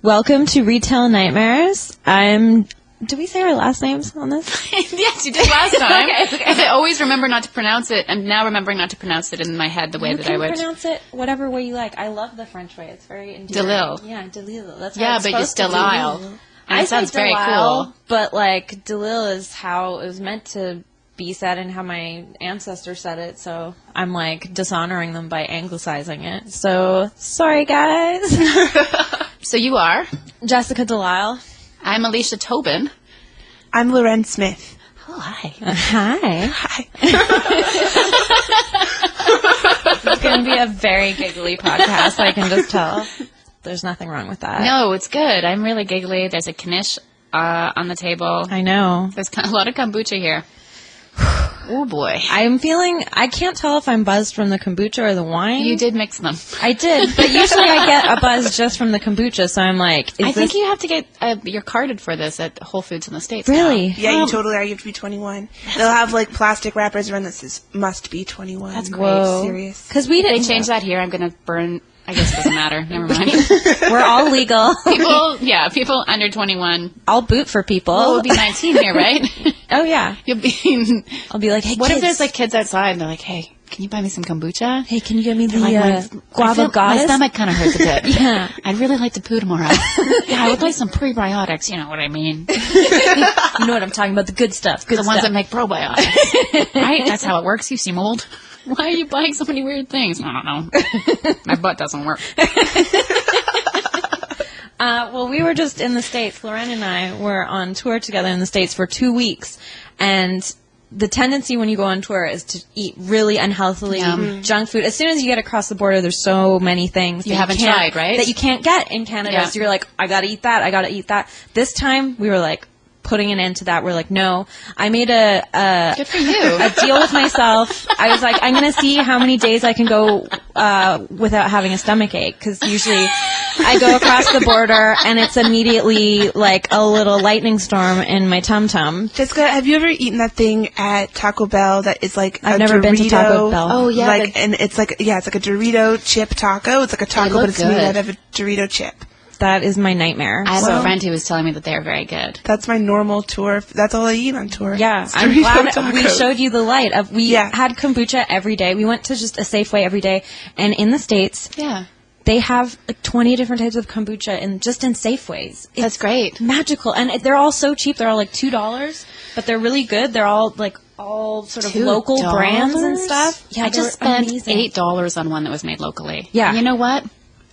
Welcome to Retail Nightmares. Did we say our last names on this? Yes, you did last time. Okay. I always remember not to pronounce it. I'm now remembering not to pronounce it in my head the way that I would. You can pronounce it whatever way you like. I love the French way. It's very endearing. Delisle. Yeah, Delisle. That's how Yeah, it's but supposed just to be. Delisle. I It sounds very Delisle, cool. but like Delisle is how it was meant to be said and how my ancestors said it. So I'm like dishonoring them by anglicizing it. So sorry, guys. So you are. Jessica Delisle. I'm Alicia Tobin. I'm Loren Smith. Oh, hi. Hi. Hi. It's going to be a very giggly podcast. I can just tell. There's nothing wrong with that. No, it's good. I'm really giggly. There's a knish on the table. I know. There's a lot of kombucha here. Oh, boy. I can't tell if I'm buzzed from the kombucha or the wine. You did mix them. I did, but usually I get a buzz just from the kombucha, so I'm like, I think you have to get, you're carded for this at Whole Foods in the States. Really? now. Yeah, you totally are. You have to be 21. They'll have like plastic wrappers around that says must be 21. That's great. Whoa. Serious. Because we If they didn't change that here, I'm going to burn. I guess it doesn't matter. Never mind. We're all legal. People under 21. I'll boot for people. Well, it would be 19 here, right? Oh yeah. You'll be. I'll be like, hey, What kids. if there's like kids outside and they're like, "Hey, can you buy me some kombucha?" Hey, can you get me the Like, I guava feel- goddess? My stomach kind of hurts a bit. Yeah. I'd really like to poo tomorrow. Yeah, I would like some prebiotics. You know what I mean? You know what I'm talking about? The good stuff. Good The stuff. ones that make probiotics. Right? That's how it works. You seem old. Why are you buying so many weird things? I don't know. My butt doesn't work. Well, we were just in the States. Loren and I were on tour together in the States for 2 weeks. And the tendency when you go on tour is to eat really unhealthily junk food. As soon as you get across the border, there's so many things You haven't tried, right? that you can't get in Canada. Yeah. So you're like, I got to eat that. I got to eat that. This time, we were like, putting an end to that. We're like, no. I made Good for you. a deal with myself. I was like, I'm going to see how many days I can go without having a stomach ache, because usually I go across the border and it's immediately like a little lightning storm in my tum-tum. Jessica, have you ever eaten that thing at Taco Bell that is like I've a never Dorito? been to Taco Bell. Oh, yeah. Like, and it's like a Dorito chip taco. It's like a taco, look but it's made good. out of a Dorito chip. That is my nightmare. I have So, a friend who was telling me that they're very good. That's my normal tour. That's all I eat on tour. yeah, It's I'm Dorito glad we tacos. showed you the light. We Yeah. had kombucha every day. We went to just a Safeway every day. And in the States, Yeah. they have like 20 different types of kombucha in Safeways. It's That's great. magical. And they're all so cheap. They're all like $2, but they're really good. They're all like all sort of local $2? brands and stuff. Yeah, I just spent amazing. $8 on one that was made locally. Yeah. And you know what?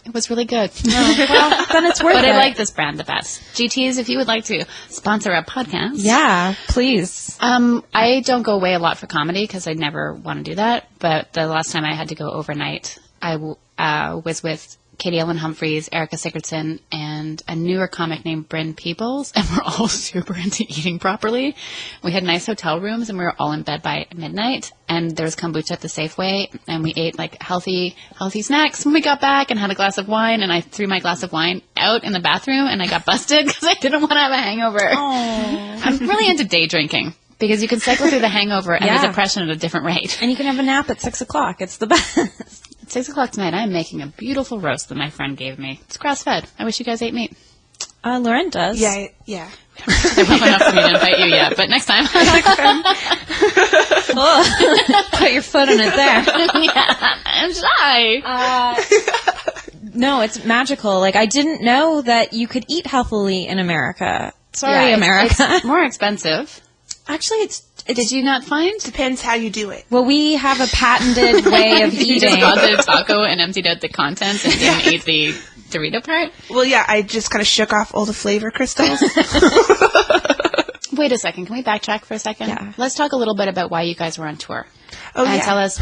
It was really good. Well, then it's worth But it. I like this brand the best. GTs, if you would like to sponsor a podcast. Yeah, please. I don't go away a lot for comedy because I never want to do that. But the last time I had to go overnight, I was with Katie Ellen Humphreys, Erica Sigurdson, and a newer comic named Bryn Peebles, and we're all super into eating properly. We had nice hotel rooms, and we were all in bed by midnight, and there was kombucha at the Safeway, and we ate like healthy snacks when we got back and had a glass of wine, and I threw my glass of wine out in the bathroom, and I got busted because I didn't want to have a hangover. I'm really into day drinking. Because you can cycle through the hangover and Yeah. the depression at a different rate. And you can have a nap at 6 o'clock. It's the best. At 6 o'clock tonight, I'm making a beautiful roast that my friend gave me. It's grass-fed. I wish you guys ate meat. Loren does. Yeah. They're well enough for me to invite you yet, but next time. Oh, put your foot on it there. Yeah, I'm shy. No, it's magical. Like, I didn't know that you could eat healthily in America. Sorry, Yeah, America. It's more expensive. Actually, it's Did you not find? Depends how you do it. well, we have a patented way of You just eating. got the taco and emptied out the contents and didn't eat the Dorito part? Well, yeah, I just kind of shook off all the flavor crystals. Wait a second. Can we backtrack for a second? Yeah. Let's talk a little bit about why you guys were on tour. Oh, And yeah. tell us.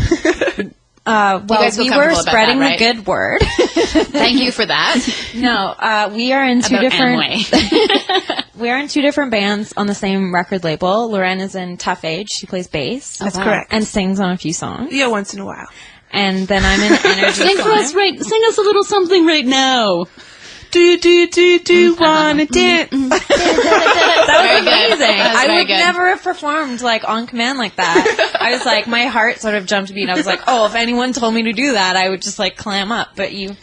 Well, guys feel we were comfortable about spreading that, right? the good word. Thank you for that. No, we are in two About different. Amway. We're in two different bands on the same record label. Loren is in Tough Age. She plays bass. That's correct. And sings on a few songs. Yeah, once in a while. And then I'm in Energy. Sing for us sing us a little something right now. Do wanna dance? That was Very good. amazing. That was I very would good. never have performed like on command like that. I was like, my heart sort of jumped a beat. I was like, oh, if anyone told me to do that, I would just like clam up. But you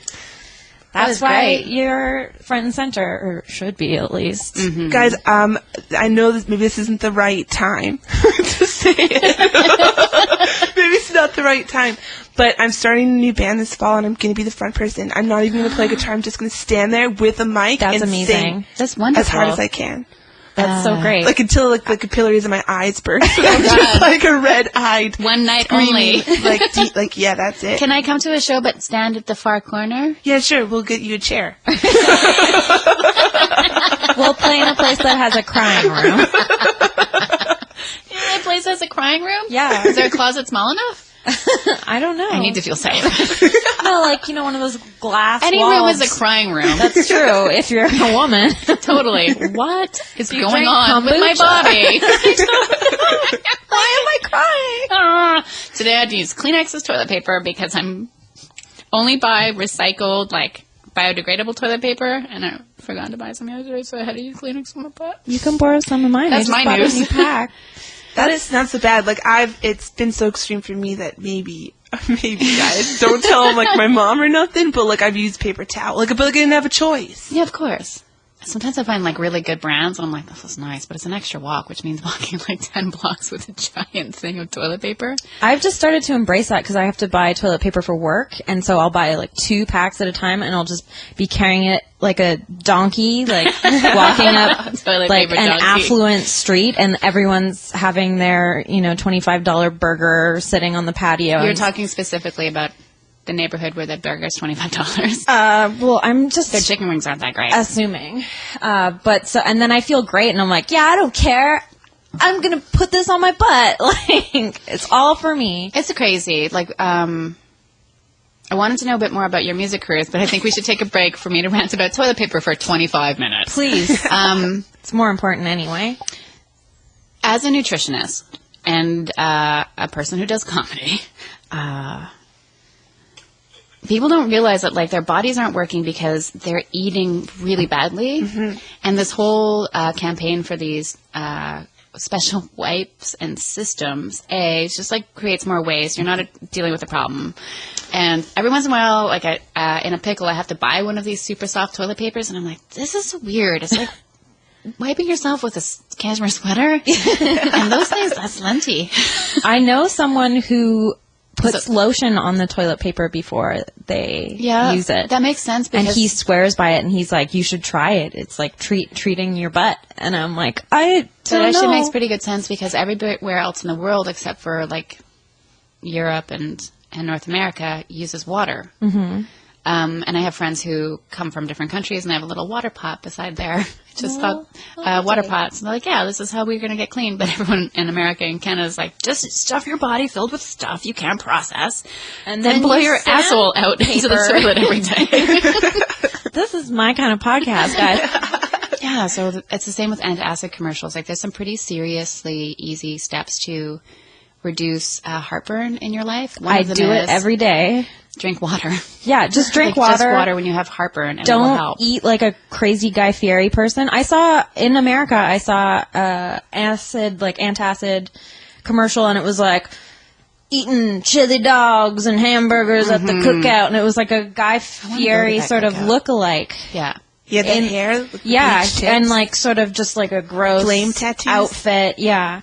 That's why you're front and center, or should be at least. Mm-hmm. Guys, I know maybe this isn't the right time to say it. Maybe it's not the right time. But I'm starting a new band this fall, and I'm going to be the front person. I'm not even going to play guitar. I'm just going to stand there with a mic and sing. That's wonderful. As hard as I can. That's so great. Like until the capillaries in my eyes burst. And I'm just like a red-eyed. One night only. Yeah, that's it. Can I come to a show but stand at the far corner? Yeah, sure. We'll get you a chair. We'll play in a place that has a crying room. You know, a place that has a crying room? Yeah. Is there a closet small enough? I don't know. I need to feel safe. No, like, one of those glass Any walls. room is a crying room. That's true, if you're a woman. Totally. What is You going drink on with my kombucha. body? Why am I crying? Today I had to use Kleenex as toilet paper because I'm only buy recycled, biodegradable toilet paper, and I forgot to buy some yesterday, so I had to use Kleenex for my butt. You can borrow some of mine. That's my bought news. A new pack. That is not so bad. It's been so extreme for me that maybe guys, don't tell my mom or nothing, but I've used paper towel. But I didn't have a choice. Yeah, of course. Sometimes I find really good brands, and I'm like, this is nice, but it's an extra walk, which means walking 10 blocks with a giant thing of toilet paper. I've just started to embrace that because I have to buy toilet paper for work, and so I'll buy 2 packs at a time, and I'll just be carrying it like a donkey, walking up Toilet paper an donkey. affluent street, and everyone's having their $25 burger sitting on the patio. You're talking specifically about the neighborhood where the burger's $25. Well, I'm just Their chicken wings aren't that great. assuming, and then I feel great, and I'm like, yeah, I don't care. I'm gonna put this on my butt. It's all for me. It's crazy. I wanted to know a bit more about your music careers, but I think we should take a break for me to rant about toilet paper for 25 minutes. Please. It's more important anyway. As a nutritionist and a person who does comedy, people don't realize that their bodies aren't working because they're eating really badly. Mm-hmm. And this whole campaign for these special wipes and systems, just creates more waste. You're not dealing with the problem. And every once in a while, in a pickle, I have to buy one of these super soft toilet papers, and I'm like, this is weird. It's like wiping yourself with a cashmere sweater. And those things, that's lengthy. I know someone who puts lotion on the toilet paper before they use it. That makes sense. And he swears by it, and he's like, you should try it. It's like treating your butt. And I'm like, I don't know. That actually makes pretty good sense because everywhere else in the world, except for Europe and North America, uses water. Mm-hmm. And I have friends who come from different countries, and I have a little water pot beside there. Water pots. And they're like, yeah, this is how we're going to get clean. But everyone in America and Canada is like, just stuff your body filled with stuff you can't process, and then blow your asshole out into the toilet every day. This is my kind of podcast, guys. Yeah, so it's the same with antacid commercials. There's some pretty seriously easy steps to reduce heartburn in your life. I do it every day. Drink water. Yeah, just drink water. Just water when you have heartburn, and don't it will help. Eat like a crazy Guy Fieri person. In America, I saw antacid commercial, and it was eating chili dogs and hamburgers at the cookout, and it was a Guy Fieri sort of look-alike. Yeah. Yeah, the hair. Yeah, and sort of just a gross flame tattoos outfit. Yeah.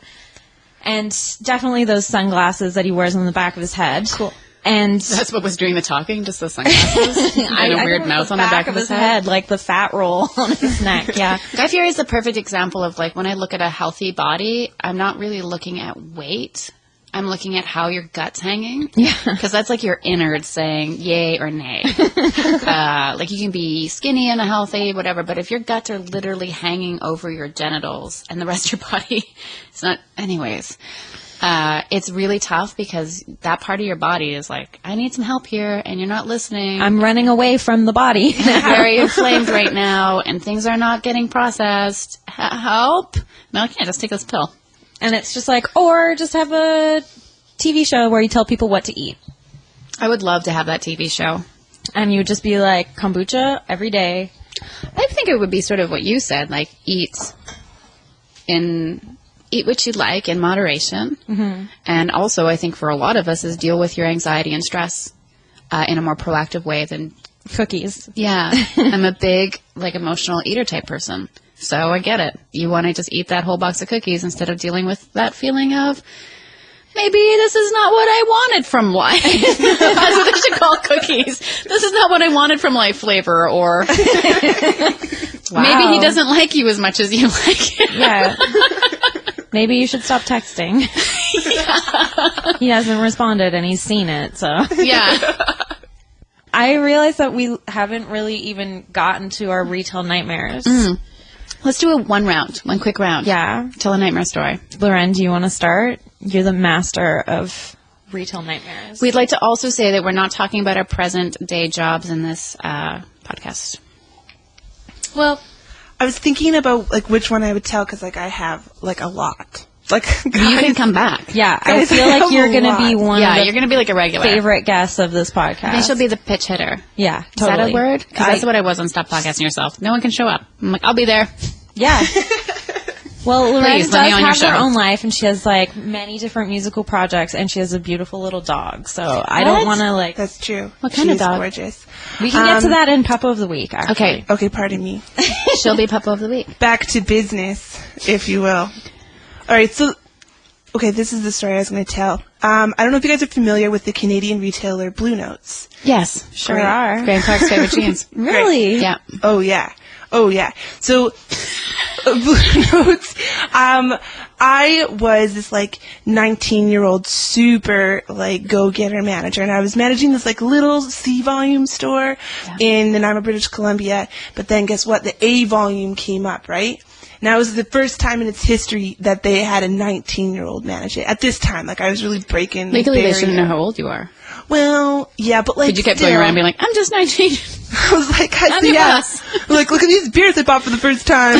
And definitely those sunglasses that he wears on the back of his head. Cool. And that's what was doing the talking, just the sunglasses and a weird mouth on the back of his head. Like the fat roll on his neck, yeah. Guy Fieri is the perfect example of when I look at a healthy body, I'm not really looking at weight. I'm looking at how your gut's hanging. Yeah. Because that's your innards saying yay or nay. You can be skinny and healthy, whatever, but if your guts are literally hanging over your genitals and the rest of your body, it's not, anyways. It's really tough because that part of your body is I need some help here, and you're not listening. I'm running away from the body. Very inflamed right now, and things are not getting processed. Help. No, I can't just take this pill. And it's just or just have a TV show where you tell people what to eat. I would love to have that TV show. And you would just be kombucha every day. I think it would be sort of what you said, eat what you like in moderation. Mm-hmm. And also, I think for a lot of us is deal with your anxiety and stress in a more proactive way than Cookies. Yeah. I'm a big, like, emotional eater type person. So I get it. You want to just eat that whole box of cookies instead of dealing with that feeling of, maybe this is not what I wanted from life. That's what they should call cookies. This is not what I wanted from life flavor, or maybe he doesn't like you as much as you like him. Yeah. Maybe you should stop texting. He hasn't responded and he's seen it, so. Yeah. I realize that we haven't really even gotten to our retail nightmares. Let's do one quick round. Yeah. Tell a nightmare story. Loren, do you want to start? You're the master of retail nightmares. We'd like to also say that we're not talking about our present day jobs in this podcast. Well, I was thinking about, like, which one I would tell, because, like, I have, like, a lot. Like, guys, you can come back. Yeah, I feel like you're going to be one of the you're going to be like a regular favorite guests of this podcast. I think she'll be the pitch hitter. Yeah, totally. Is that a word? Because that's what I was on Stop Podcasting Yourself. No one can show up. I'm like, I'll be there. Yeah. Well, Loren Please, does let me on your have her show. own life, and she has, like, many different musical projects, and she has a beautiful little dog. So I don't want to, like... That's true. What kind of She's dog? Gorgeous. We can get to that in Puppo of the Week, actually. Okay, pardon me. She'll be Puppo of the Week. Back to business, if you will. All right, so... Okay, this is the story I was going to tell. I don't know if you guys are familiar with the Canadian retailer Blue Notes. Yes. Sure Great. are. Graham Clark's favorite jeans. Really? Yeah. Oh, yeah. So, Blue Notes, I was this, like, 19-year-old super, like, go-getter manager, and I was managing this, like, little C-volume store in Nanaimo, British Columbia, but then guess what? The A-volume came up, right? Now, it was the first time in its history that they had a 19-year-old manage it. At this time, like, I was really breaking Legally, the they shouldn't know barrier. how old you are. Well, yeah, but, like, But you kept still, going around being like, I'm just 19. I was like, I'm your boss. Like, look at these beers I bought for the first time.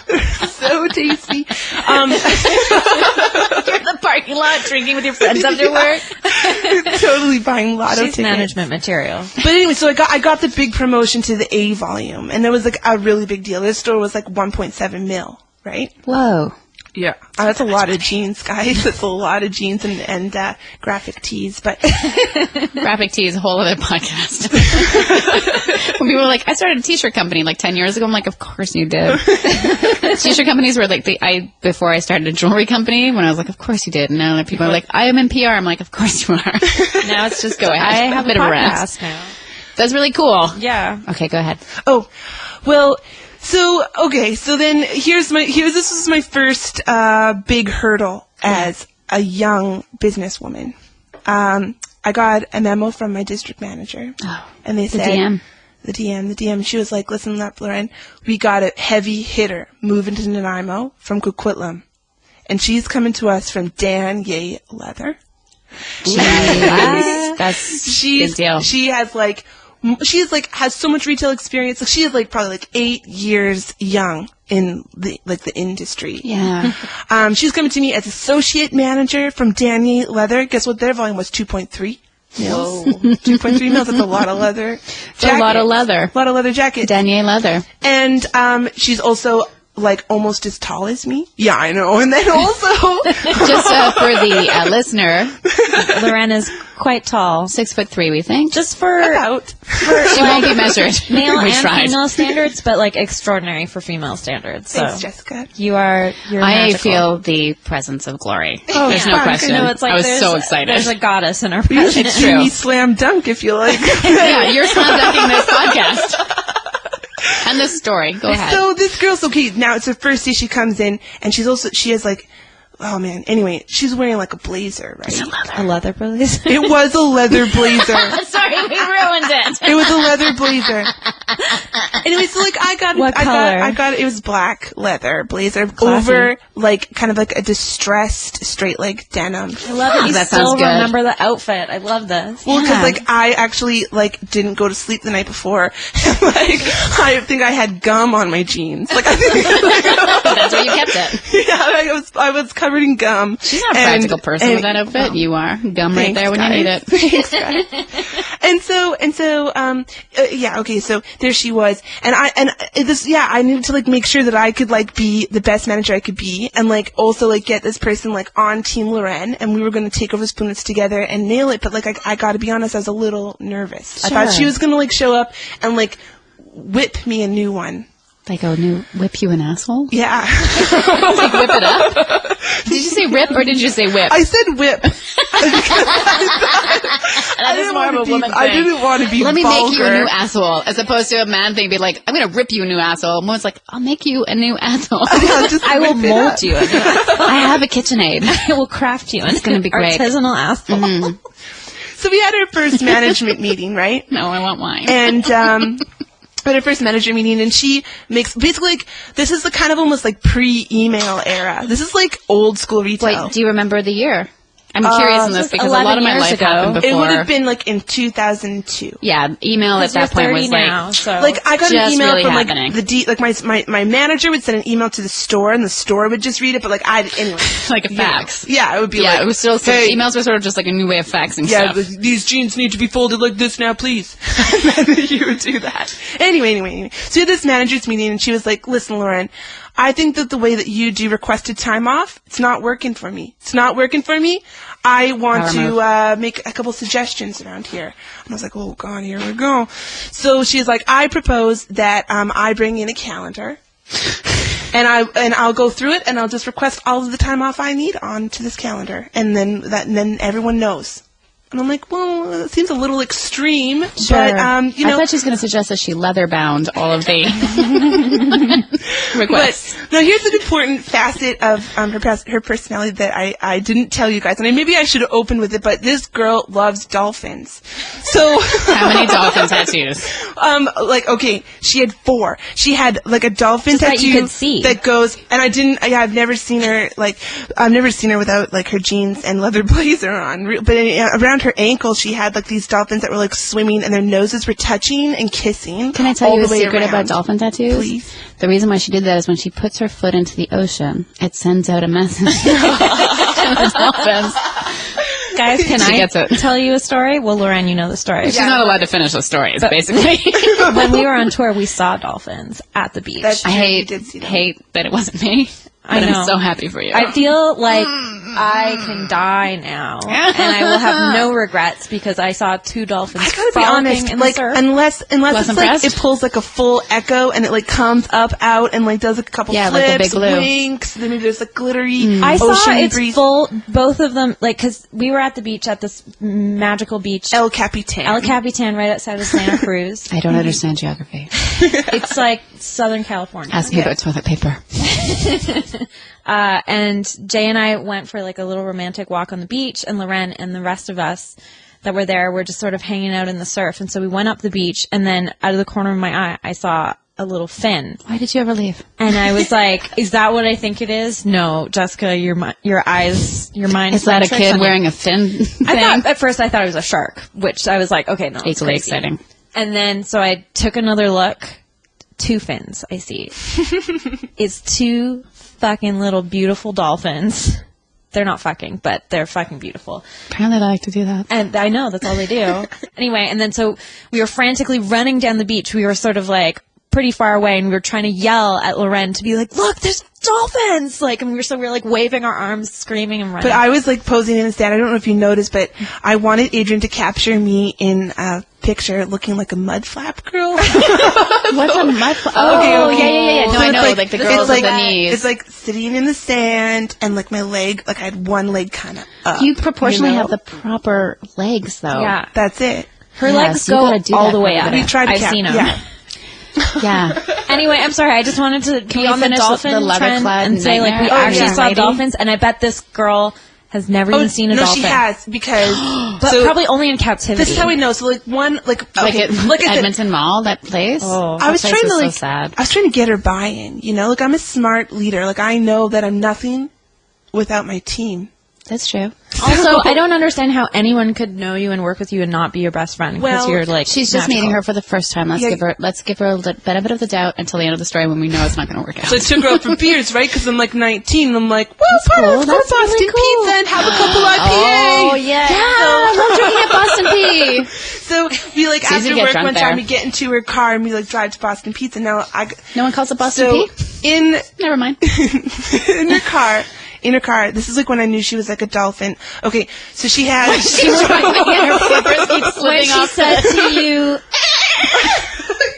They're so tasty. You're in the parking lot drinking with your friends after work. Totally buying lotto She's tickets. management material. But anyway, so I got the big promotion to the A volume, and it was, like, a really big deal. This store was, like, 1.7 mil, right? Whoa. Yeah. That's a lot of jeans, guys. That's a lot of jeans and graphic tees. But Graphic tee is a whole other podcast. When people were like, I started a t-shirt company like 10 years ago, I'm like, of course you did. T-shirt companies were like, before I started a jewelry company, when I was like, of course you did. And now people are like, I am in PR. I'm like, of course you are. Now it's just Go ahead. I have a bit of a rant. podcast now. That's really cool. Yeah. Okay, go ahead. oh, well. So then this was my first big hurdle as a young businesswoman. I got a memo from my district manager, and they said the DM. She was like, "Listen up, Loren, we got a heavy hitter moving to Nanaimo from Coquitlam, and she's coming to us from Delisle Leather. That's big deal. She has so much retail experience. Like, she is, like, probably, like, 8 years young in the industry. Yeah. She's coming to me as associate manager from Delisle Leather. Guess what? Their volume was 2.3 mils. 2.3 mils. That's a lot of leather. It's a lot of leather. A lot of leather jackets. Denier leather. And she's also, like, almost as tall as me. Yeah, I know. And then also... Just for the listener, Loren is quite tall. 6'3", we think. Just for About. She won't be measured. male We and tried. female standards, but like extraordinary for female standards. So Thanks, Jessica. you're I magical. feel the presence of glory. Oh, There's no fuck, I question. No, it's like I was there's- so excited. There's a goddess in our You should presence. see me slam dunk if you like. Yeah, you're slam dunking this podcast. And this story. Go ahead. So this girl's okay. Now it's her first day she comes in, and she has like, oh man. Anyway, she's wearing like a blazer, right? A leather blazer. It was a leather blazer. Sorry, we ruined it. It was a leather blazer. Anyway, so like What color? it was black leather blazer Classy. over like kind of like a distressed straight leg denim. I love that you That still sounds good. remember the outfit. I love this. Well, because Yeah. like I actually like didn't go to sleep the night before. Like I think I had gum on my jeans. Like I think, That's why you kept it. yeah, I was covered in gum. She's not a practical person with that outfit. You are. Gum right Thanks, there when you need guys. it. Thanks, guys. Okay, so there she was, I needed to like make sure that I could like be the best manager I could be, and like also like get this person like on Team Loren, and we were going to take over Spoonlets together and nail it. But like I got to be honest, I was a little nervous. Sure. I thought she was going to like show up and like whip me a new one. Like a new whip you an asshole? Yeah. Like whip it up? Did you say rip or did you say whip? I said whip. That is more of a woman thing. I didn't want to be Let me vulgar. make you a new asshole, as opposed to a man thing. Be like, I'm going to rip you a new asshole. Woman's like, I'll make you a new asshole. I will mold you. I have a KitchenAid. I will craft you. It's going to be great. Artisanal asshole. Mm-hmm. So we had our first management meeting, right? No, I want wine. And at her first manager meeting, and she makes basically like this is the kind of almost like pre-email era. This is like old school retail. Wait, do you remember the year? I'm curious in this because a lot of my life happened before. It would have been like in 2002. Yeah, email at that point was now, like, so. Like I got an email really from like happening. my manager would send an email to the store, and the store would just read it. But like anyway, like a fax. Yeah, it would be it was still emails were sort of just like a new way of faxing stuff. Yeah, these jeans need to be folded like this now, please. And then you would do that. Anyway. So we had this manager's meeting, and she was like, "Listen, Lauren, I think that the way that you do requested time off, it's not working for me. I want to make a couple suggestions around here." And I was like, "Oh God, here we go." So she's like, "I propose that I bring in a calendar, and I'll go through it, and I'll just request all of the time off I need onto this calendar, and then everyone knows." And I'm like, well, it seems a little extreme, sure. But, I thought she was going to suggest that she leather bound all of the requests. But, now, here's an important facet of her personality that I didn't tell you guys. And maybe I should have opened with it, but this girl loves dolphins. So how many dolphin tattoos? Okay, she had 4. She had like a dolphin tattoo that you could see. That goes, and I've never seen her without like her jeans and leather blazer on. But around her ankle, she had like these dolphins that were like swimming, and their noses were touching and kissing. Can I tell you a secret around. about dolphin tattoos? Please. The reason why she did that is when she puts her foot into the ocean, it sends out a message to the dolphins. Guys, can I tell you a story? Well, Lauren, you know the story. She's not allowed to finish the stories, basically. When we were on tour, we saw dolphins at the beach. That's true. I hate that it wasn't me. But I'm so happy for you. I feel like I can die now, and I will have no regrets because I saw 2 dolphins. I gotta be honest, like unless it's like it pulls like a full echo and it like comes up out and like does a couple flips, like a big blue. winks. Then maybe there's like glittery. I saw it's breeze. full. Both of them, like because we were at the beach at this magical beach, El Capitan, right outside of Santa Cruz. I don't understand geography. It's like Southern California. Ask me about toilet paper. And Jay and I went for like a little romantic walk on the beach, and Loren and the rest of us that were there were just sort of hanging out in the surf. And so we went up the beach, and then out of the corner of my eye, I saw a little fin. Why did you ever leave? And I was like, "Is that what I think it is?" No, Jessica, your mind is that a kid wearing a fin? At first I thought it was a shark, which I was like, okay, no, it's equally exciting. And then so I took another look. 2 fins, I see. It's 2 fucking little beautiful dolphins. They're not fucking, but they're fucking beautiful. Apparently I like to do that. And I know, that's all they do. Anyway, and then so we were frantically running down the beach. We were sort of like pretty far away, and we were trying to yell at Loren to be like, "Look, there's dolphins!" Like, and we were like waving our arms, screaming and running. But I was like posing in the stand. I don't know if you noticed, but I wanted Adrian to capture me in a picture looking like a mud flap girl. What's a mud flap? Oh, yeah. No, So I know, like the girls with the knees. It's like sitting in the sand, and like my leg, like I had one leg kind of up. You proportionally have the proper legs, though. Yeah. That's it. Her legs go all the way up. We tried to I've seen them. Yeah. Yeah. Anyway, I'm sorry. I just wanted to be on the finish dolphin the trend and say, like, we actually saw dolphins, and I bet this girl has never even seen a dolphin. No, she has, because... but probably only in captivity. This is how we know. So, like, like at Edmonton Mall, that place? Oh, I was trying to, like... so sad. I was trying to get her buy-in, you know? Like, I'm a smart leader. Like, I know that I'm nothing without my team. That's true. Also, I don't understand how anyone could know you and work with you and not be your best friend because you're like she's just meeting her for the first time. Let's give her a benefit of the doubt until the end of the story when we know it's not going to work out. So I took her out for beers, right? Because I'm like 19. And I'm like, well, let's go to Boston Pizza and have a couple IPA. Oh yeah, I love drinking at Boston P. So we like after work one time we get into her car and we like drive to Boston Pizza. Now no one calls it Boston P. Never mind. In her car, this is like when I knew she was like a dolphin. Okay, so she had. When she said to you,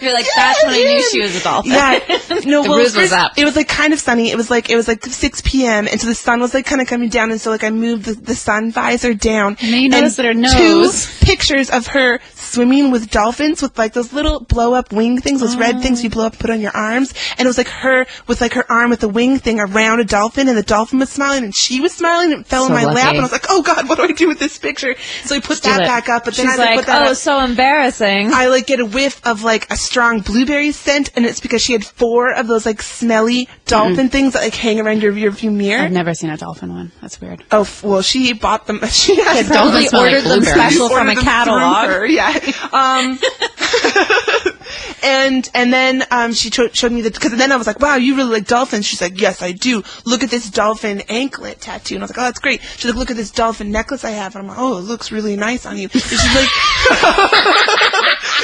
you're like, that's when I knew she was a dolphin. Yeah, no, the ruse was up. It was like kind of sunny. It was like 6 p.m. and so the sun was like kind of coming down, and so like I moved the sun visor down. And then you noticed that her nose. 2 pictures of her swimming with dolphins with like those little blow up wing things, those red things you blow up and put on your arms, and it was like her with like her arm with the wing thing around a dolphin, and the dolphin was smiling and she was smiling, and it fell in my lap, and I was like, oh god, what do I do with this picture? So I put that back up, but then she's I like, put that up. So embarrassing. I like get a whiff of like a strong blueberry scent, and it's because she had 4 of those like smelly dolphin things that like hang around your rearview mirror. I've never seen a dolphin one. That's weird. Oh, well, she bought them. She had totally ordered them special from a catalog. Yeah. And then she showed me because then I was like, wow, you really like dolphins. She's like, yes, I do. Look at this dolphin anklet tattoo. And I was like, oh, that's great. She's like, look at this dolphin necklace I have. And I'm like, oh, it looks really nice on you. And she's like,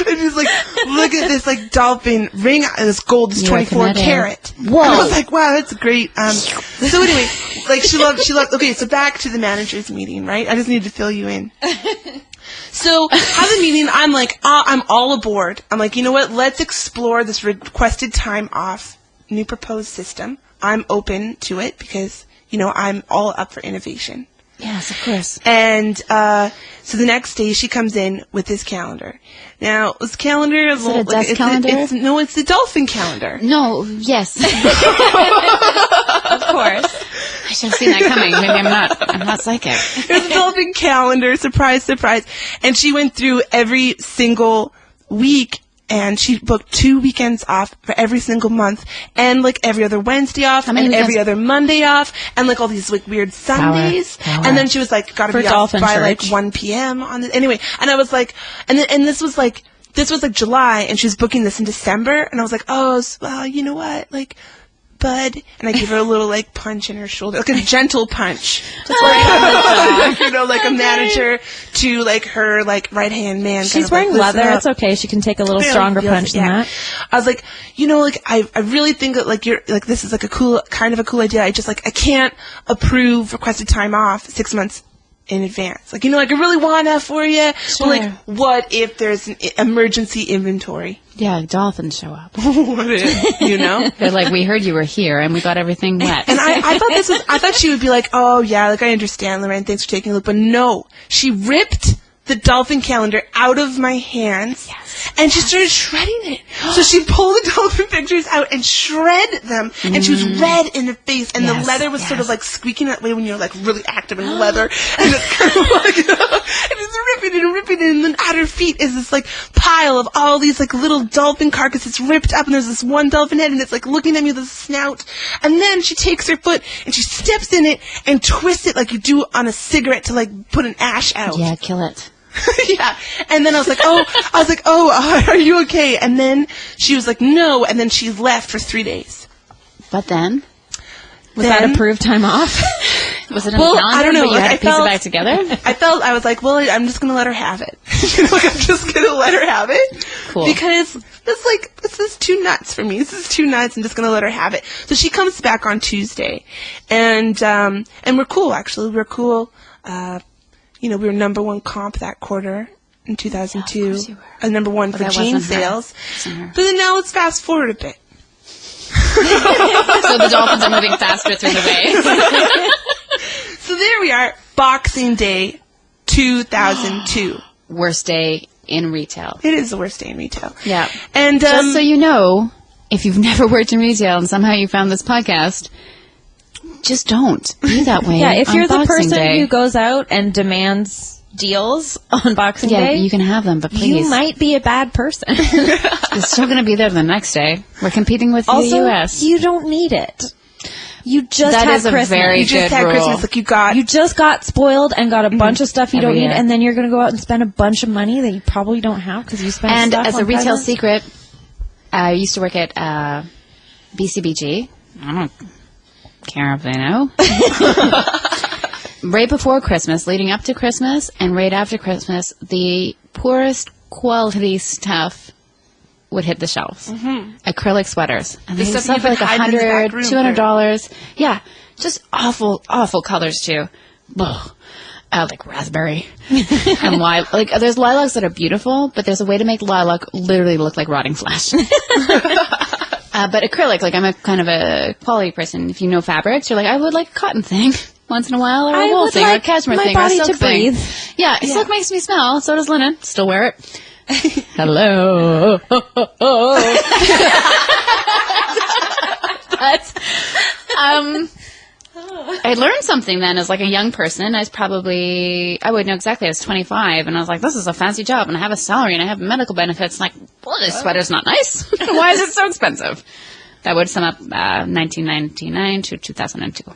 and she's like, look at this like dolphin ring. This gold is 24 karat. Whoa. And I was like, wow, that's great. So anyway, like she loved. Okay, so back to the manager's meeting, right? I just needed to fill you in. So, have the meeting, I'm like, I'm all aboard. I'm like, you know what, let's explore this requested time off new proposed system. I'm open to it because, you know, I'm all up for innovation. Yes, of course. And so the next day she comes in with this calendar. Now, this calendar is it a desk calendar? It's the dolphin calendar. No, yes. Of course. I should have seen that coming. Maybe I'm not psychic. It's a dolphin calendar, surprise, surprise. And she went through every single week, and she booked 2 weekends off for every single month, and like every other Wednesday off, and every other Monday off, and like all these like weird Sundays. Power. And then she was like, gotta be off by like 1 p.m. on the anyway. And I was like, and this was like July, and she was booking this in December, and I was like, oh, well, you know what, like, bud, and I gave her a little like punch in her shoulder, like a gentle punch. Like, you know, like a manager to like her like right hand man. She's wearing leather. It's okay. She can take a little stronger punch than that. I was like, you know, like I really think that like you're like this is like a cool idea. I can't approve requested time off 6 months in advance. Like, you know, like I really want that for you. Sure. But like, what if there's an emergency inventory? Yeah, dolphins show up. What if, you know? They're like, we heard you were here and we got everything wet. And I thought she would be like, oh yeah, like I understand, Lorraine, thanks for taking a look. But no, she ripped the dolphin calendar out of my hands, and she started shredding it. So she pulled the dolphin pictures out and shredded them, and she was red in the face, and the leather was sort of like squeaking that way when you're like really active in leather, and it's kind of like, and it's ripping it, and then at her feet is this like pile of all these like little dolphin carcasses ripped up, and there's this one dolphin head, and it's like looking at me with a snout, and then she takes her foot and she steps in it and twists it like you do on a cigarette to like put an ash out. Yeah, kill it. Yeah, and then I was like, are you okay? And then she was like, no, and then she left for 3 days. But then? Was that approved time off? Was it on the calendar? I don't know. But you had to piece it back together? I was like, well, I'm just going to let her have it. You know, like, I'm just going to let her have it. Cool. Because this is too nuts for me. This is too nuts. I'm just going to let her have it. So she comes back on Tuesday, and we're cool, actually. We're cool. You know, we were number 1 comp that quarter in 2002. Yeah, of course you were. Number 1 for jean sales. But then now let's fast forward a bit. So the dolphins are moving faster through the waves. So there we are, Boxing Day 2002. Worst day in retail. It is the worst day in retail. Yeah. And just so you know, if you've never worked in retail and somehow you found this podcast, just don't be that way. Yeah, if you're the person Day. who goes out and demands deals on Boxing Day, you can have them, but please. You might be a bad person. It's still going to be there the next day. We're competing with also, the U.S. You don't need it. You just That had is a Christmas. very You just good had rule. Christmas. Like, You just got spoiled and got a bunch of stuff you don't Every need, year. and then you're going to go out and spend a bunch of money that you probably don't have because you spent And stuff as on a retail presents. secret, I used to work at BCBG. I don't care if they know. Right before Christmas, leading up to Christmas, and right after Christmas, the poorest quality stuff would hit the shelves. Acrylic sweaters. And they stuff sell you for like would hide in the back $100, room $200. Yeah, just awful, awful colors too. Ugh. Like raspberry and lilac. Like there's lilacs that are beautiful, but there's a way to make lilac literally look like rotting flesh. But acrylic, like I'm a kind of a quality person. If you know fabrics, you're like, I would like a cotton thing once in a while, or a I wool would thing, or a like cashmere my thing, or a body silk to thing. breathe. Yeah, silk makes me smell. So does linen. Still wear it. Hello. But I learned something then as like a young person. I would know exactly, I was 25, and I was like, this is a fancy job, and I have a salary, and I have medical benefits. And like, well, this sweater's not nice. Why is it so expensive? That would sum up 1999 to 2002.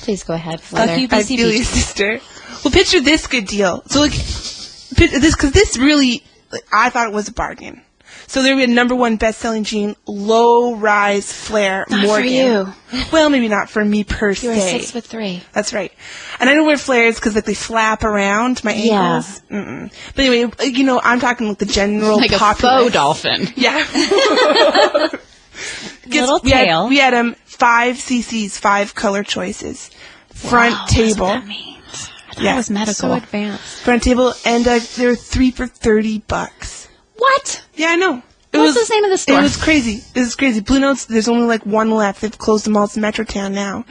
Please go ahead. Fuck you, I feel you, BCB. sister. Well, picture this good deal. So, like, because this really, like, I thought it was a bargain. So there would be a #1 best-selling jean, low-rise flare Morgan. for you. Well, maybe not for me per You're se. 6'3". That's right. And I don't wear flares because like they flap around my Yeah. ankles. But anyway, you know, I'm talking like the general Like a populace. faux dolphin. Yeah. Little we tail. We had 5 cc's, 5 color choices. Front Wow, table. That's what that means. I thought Yeah. it was medical. So advanced. Front table, and they were 3 for $30. What? Yeah, I know. What's the name of the store? It was crazy. It was crazy. Blue Notes, there's only like 1 left. They've closed them all. It's Metrotown now.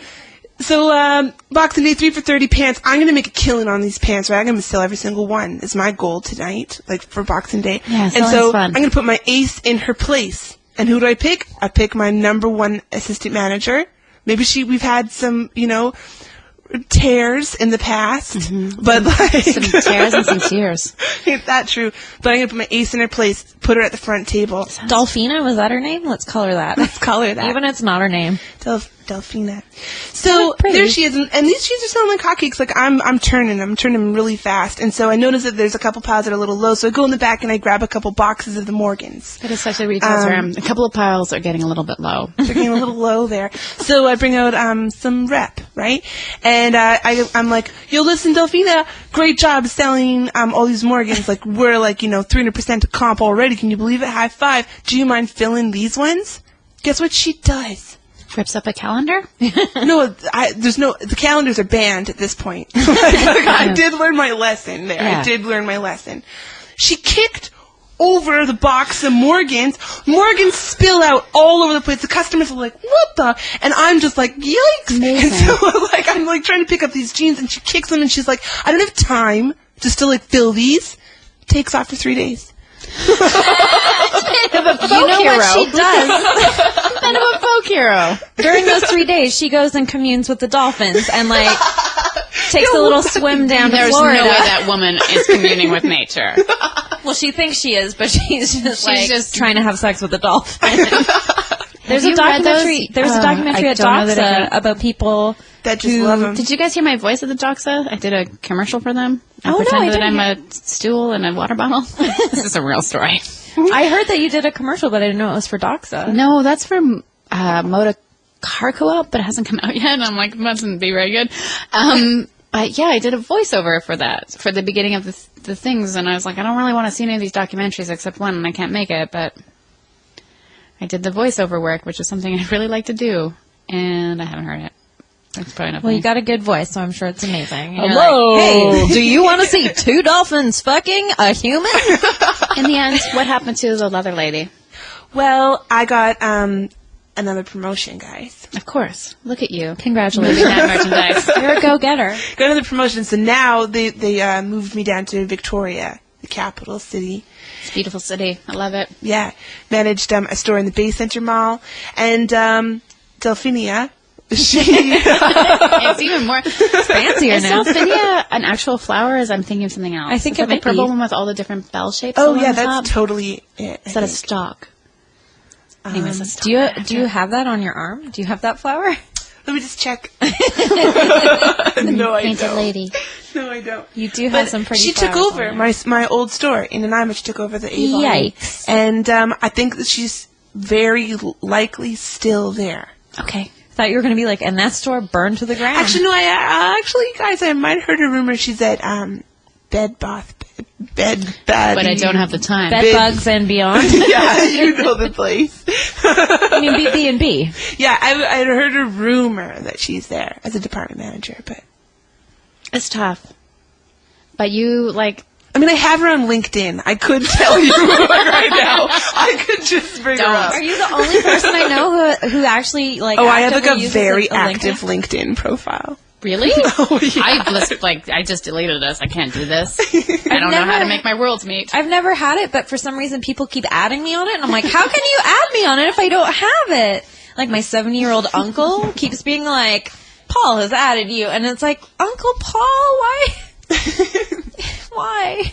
So, Boxing Day, 3 for $30 pants. I'm going to make a killing on these pants, right? I'm going to sell every single one. It's my goal tonight, like for Boxing Day. Yeah, and selling's so fun. I'm going to put my ace in her place. And who do I pick? I pick my #1 assistant manager. Maybe we've had some, you know, tears in the past, but like Some tears and some tears. ain't that true? But I'm gonna put my ace in her place, put her at the front table. Dolphina, was that her name? Let's call her that. Let's call her that. Even if it's not her name. Delphina. So pretty. there she is, and these jeans are selling like hotcakes. Like I'm turning them really fast. And so I notice that there's a couple piles that are a little low. So I go in the back and I grab a couple boxes of the Morgans. That is such a retail term. A couple of piles are getting a little bit low. They're getting a little low there. So I bring out some rep, right? And I'm like, yo, listen, Delphina, great job selling all these Morgans. Like we're like 300% comp already. Can you believe it? High five. Do you mind filling these ones? Guess what she does? Rips up a calendar? No, the calendars are banned at this point. I did learn my lesson there. Yeah. I did learn my lesson. She kicked over the box of Morgans. Morgans spill out all over the place. The customers are like, what the? And I'm just like, yikes. Amazing. And so I'm like trying to pick up these jeans and she kicks them and she's like, I don't have time to still like fill these. Takes off for 3 days. You know what she does? Kind of a folk hero. During those 3 days, she goes and communes with the dolphins and like takes a little swim down to There's Florida. no way that woman is communing with nature. Well, she thinks she is, but she's just just- trying to have sex with a dolphin. There's you a read documentary. those? There's a documentary I at don't know that I Doxa about people That just love them. Did you guys hear my voice at the Doxa? I did a commercial for them. I Oh, no, pretended I that I'm didn't a stool and a water bottle. This is a real story. I heard that you did a commercial, but I didn't know it was for Doxa. No, that's for Moda Car Co-op, but it hasn't come out yet. And I'm like, mustn't be very good. But yeah, I did a voiceover for that, for the beginning of the things. And I was like, I don't really want to see any of these documentaries except one, and I can't make it. But I did the voiceover work, which is something I'd really like to do. And I haven't heard it. That's probably enough. Well, you got a good voice, so I'm sure it's amazing. And you're Hello. like, hey, do you want to see 2 dolphins fucking a human? In the end, what happened to the leather lady? Well, I got another promotion, guys. Of course. Look at you. Congratulations. Moving that merchandise. You're a go-getter. Got another promotion. So now they moved me down to Victoria, the capital city. It's a beautiful city. I love it. Yeah, managed a store in the Bay Center Mall, and Delphinia. It's even more Fancier Is now. Delphinia an actual flower? Or is I'm thinking of something else? I think Is it that the might purple be. one with all the different bell shapes. Oh along yeah, the top? that's totally it. Is that a stalk? Anyways, let's Do you have that on your arm? Do you have that flower? Let me just check. No, I Painted don't. lady. No, I don't. You do have some pretty She flowers took over on there. my old store in Nanaimo. She took over the Avon. Yikes. And I think that she's very likely still there. Okay. Thought you were going to be like, and that store burned to the ground. Actually, no. Actually, guys, I might have heard a rumor she's at Bed Bath. But I don't have the time. Bed Bugs and Beyond. Yeah, you know the place. I mean, B&B. Yeah, I heard a rumor that she's there as a department manager, but It's tough. But you, like... I mean, I have her on LinkedIn. I could tell you right now. I could just bring her up. Are you the only person I know who actually, like, Oh, I have like actively a uses very a active LinkedIn? LinkedIn profile. Really? Oh, yeah. I just deleted this. I can't do this. I don't know how to make my worlds meet. I've never had it, but for some reason people keep adding me on it, and I'm like, how can you add me on it if I don't have it? Like, my 70-year-old uncle keeps being like, Paul has added you, and it's like, Uncle Paul, why? Why?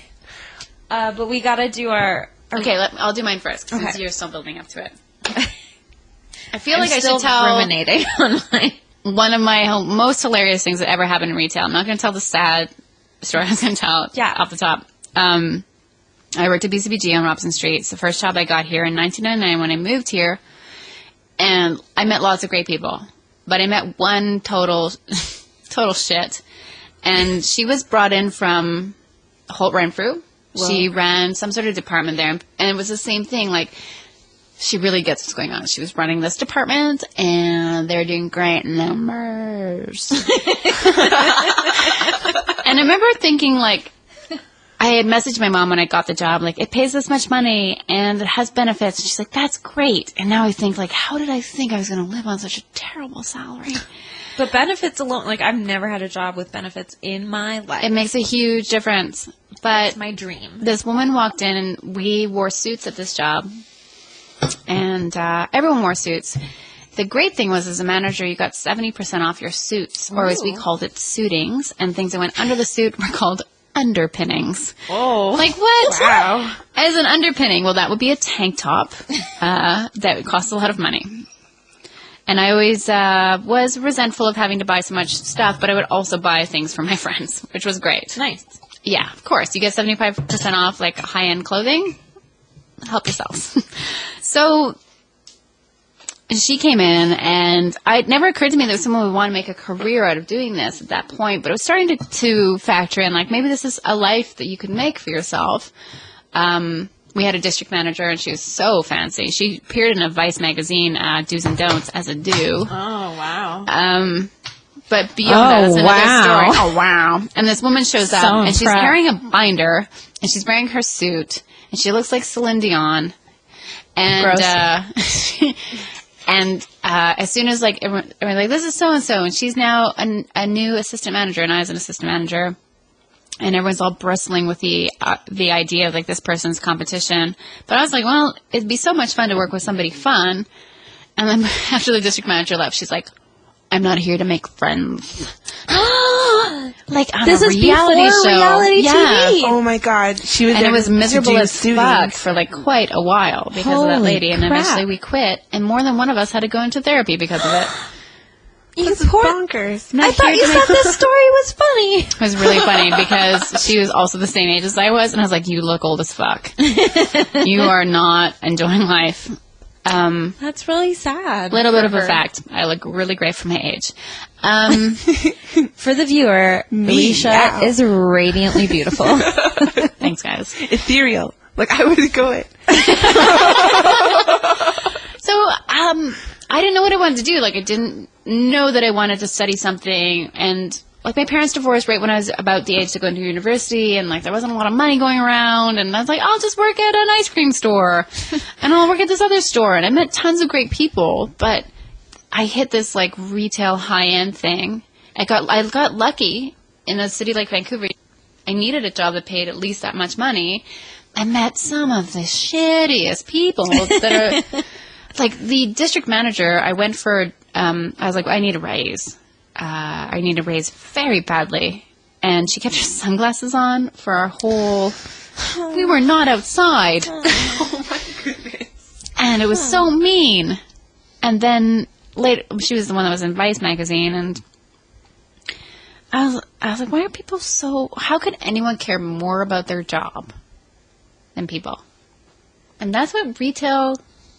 But we gotta do our Okay, I'll do mine first, since Okay. you're still building up to it. I feel I'm like I still should tell ruminating on mine. one of my most hilarious things that ever happened in retail. I'm not going to tell the sad story. I was going to tell off the top. I worked at BCBG on Robson Street. It's the first job I got here in 1999 when I moved here. And I met lots of great people. But I met one total shit. And she was brought in from Holt Renfrew. Whoa. She ran some sort of department there. And it was the same thing. Like, she really gets what's going on. She was running this department, and they're doing great numbers. And I remember thinking, like, I had messaged my mom when I got the job, like, it pays this much money, and it has benefits. And she's like, that's great. And now I think, like, how did I think I was going to live on such a terrible salary? But benefits alone, like, I've never had a job with benefits in my life. It makes a huge difference. But it's my dream. This woman walked in, and we wore suits at this job. And everyone wore suits. The great thing was, as a manager, you got 70% off your suits, or as we called it, suitings, and things that went under the suit were called underpinnings. Oh. Like, what? Wow. As an underpinning, well, that would be a tank top that would cost a lot of money. And I always was resentful of having to buy so much stuff, but I would also buy things for my friends, which was great. Nice. Yeah, of course. You get 75% off, like, high-end clothing. Help yourselves. So she came in, and it never occurred to me that someone would want to make a career out of doing this at that point, but it was starting to factor in, like, maybe this is a life that you could make for yourself. We had a district manager, and she was so fancy. She appeared in a Vice magazine, Do's and Don'ts, as a do. Oh, wow. But beyond that, that's another wow. story. Oh, wow. And this woman shows up, So and she's impressed. carrying a binder, and she's wearing her suit, and she looks like Celine Dion. And as soon as, like, everyone like, this is so-and-so, and she's now a new assistant manager, and I was an assistant manager, and everyone's all bristling with the idea of, like, this person's competition. But I was like, well, it'd be so much fun to work with somebody fun. And then after the district manager left, she's like, I'm not here to make friends. Like, on This a is reality before show. reality TV. Oh my God, she was And there it was to miserable do as fuck suitings. for, like, quite a while because of that Holy lady. And crap. eventually we quit, and more than one of us had to go into therapy because of it. You This is poor... bonkers. I thought you said this story was funny. It was really funny because she was also the same age as I was, and I was like, you look old as fuck. You are not enjoying life. That's really sad. Little bit of a her. fact. I look really great for my age. For the viewer, Alicia yeah. is radiantly beautiful. Thanks, guys. Ethereal. Like, I would go it. So, I didn't know what I wanted to do. Like, I didn't know that I wanted to study something. And, like, my parents divorced right when I was about the age to go into university. And, like, there wasn't a lot of money going around. And I was like, I'll just work at an ice cream store. And I'll work at this other store. And I met tons of great people. But I hit this, like, retail high-end thing. I got lucky in a city like Vancouver. I needed a job that paid at least that much money. I met some of the shittiest people that are... Like, the district manager, I went for, I was like, I need a raise. I need a raise very badly. And she kept her sunglasses on for our whole, we were not outside. Oh my goodness. and it was so mean. And then later, she was the one that was in Vice magazine, and I was like, why are people so... How could anyone care more about their job than people? And that's what retail,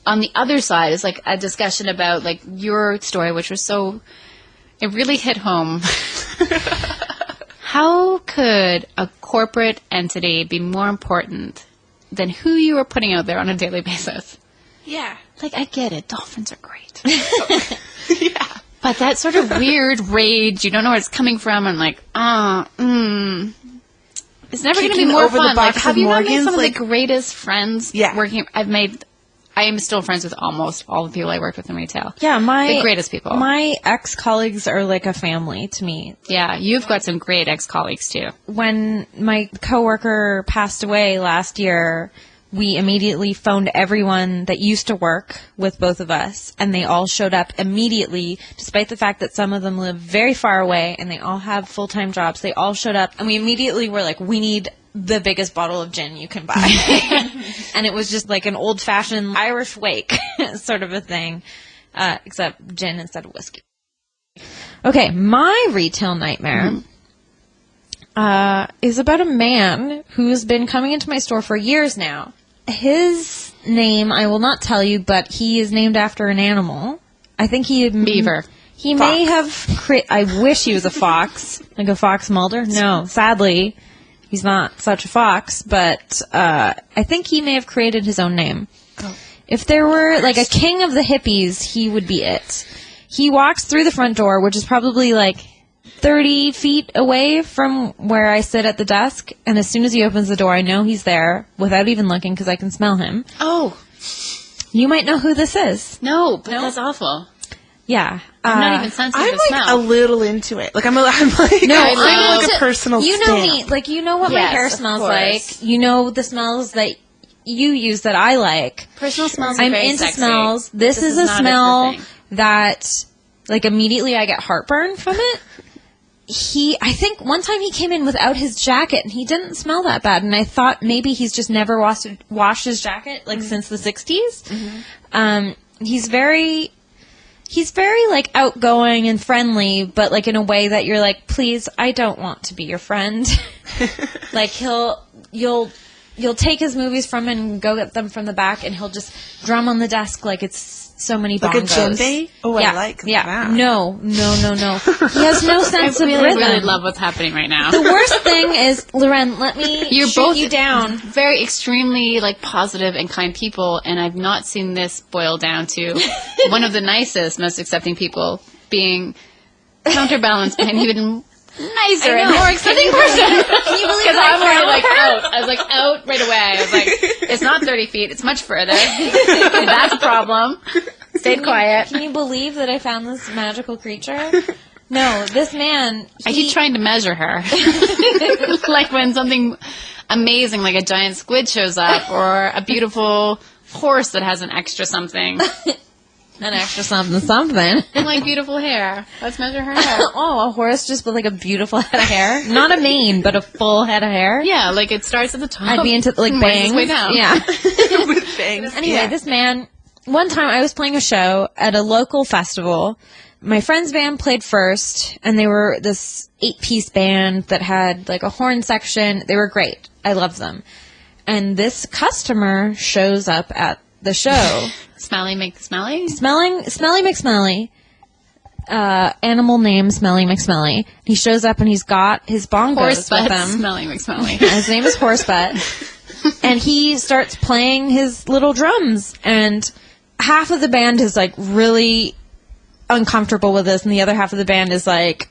on the other side, is like a discussion about like your story, which was so... It really hit home. How could a corporate entity be more important than who you are putting out there on a daily basis? Yeah. Like, I get it. Dolphins are great. Yeah. But that sort of weird rage, you don't know where it's coming from, and like, it's never going to be more fun. Like, have you not made some of the greatest friends working? I am still friends with almost all the people I work with in retail. Yeah, the greatest people. My ex-colleagues are like a family to me. Yeah, you've got some great ex-colleagues too. When my coworker passed away last year, we immediately phoned everyone that used to work with both of us, and they all showed up immediately, despite the fact that some of them live very far away, and they all have full-time jobs. They all showed up, and we immediately were like, we need the biggest bottle of gin you can buy. And it was just like an old-fashioned Irish wake sort of a thing, except gin instead of whiskey. Okay, my retail nightmare is about a man who's been coming into my store for years now. His name I will not tell you, but he is named after an animal. I think Beaver. He may have I wish he was a fox, like a fox Mulder. No, sadly, he's not such a fox, but I think he may have created his own name. Oh. If there were like a king of the hippies, he would be it. He walks through the front door, which is probably like 30 feet away from where I sit at the desk, and as soon as he opens the door, I know he's there without even looking because I can smell him. Oh. You might know who this is. No, but that's awful. Yeah. I'm not even sensitive to smell. I'm like a little into it. Like I'm like a personal You know me. Like, you know what my hair smells like. You know the smells that you use that I like. Personal smells are I'm very into sexy. smells. This is a smell that, like, immediately I get heartburn from it. I think one time he came in without his jacket, and he didn't smell that bad, and I thought maybe he's just never washed his jacket, like, since the 60s. Mm-hmm. He's very, like, outgoing and friendly, but, like, in a way that you're like, please, I don't want to be your friend. Like, you'll take his movies from him and go get them from the back, and he'll just drum on the desk like it's so many bongos. Like a djembe? Oh, yeah. I like that. Yeah. No. He has no sense of rhythm. I really love what's happening right now. The worst thing is, Loren, let me shoot you down. Very extremely, like, positive and kind people, and I've not seen this boil down to one of the nicest, most accepting people being counterbalanced by an even nicer and more accepting person. Can you believe that? I'm already like out. I was like out right away. I was like, it's not 30 feet. It's much further. That's a problem. Stayed quiet. Can you believe that I found this magical creature? No, this man. I keep trying to measure her. Like when something amazing, like a giant squid shows up, or a beautiful horse that has an extra something. An extra something. And like beautiful hair. Let's measure her hair. Oh, a horse just with like a beautiful head of hair? Not a mane, but a full head of hair? Yeah, like it starts at the top. I'd be into like bangs. Way down. Yeah. With bangs. Anyway, this man, one time I was playing a show at a local festival. My friend's band played first, and they were this 8-piece band that had like a horn section. They were great. I loved them. And this customer shows up at the show. Smelly McSmelly? Smelly McSmelly. Animal name Smelly McSmelly. He shows up and he's got his bongos with him. Smelly McSmelly. His name is Horsebutt. And he starts playing his little drums. And half of the band is like really uncomfortable with this, and the other half of the band is like,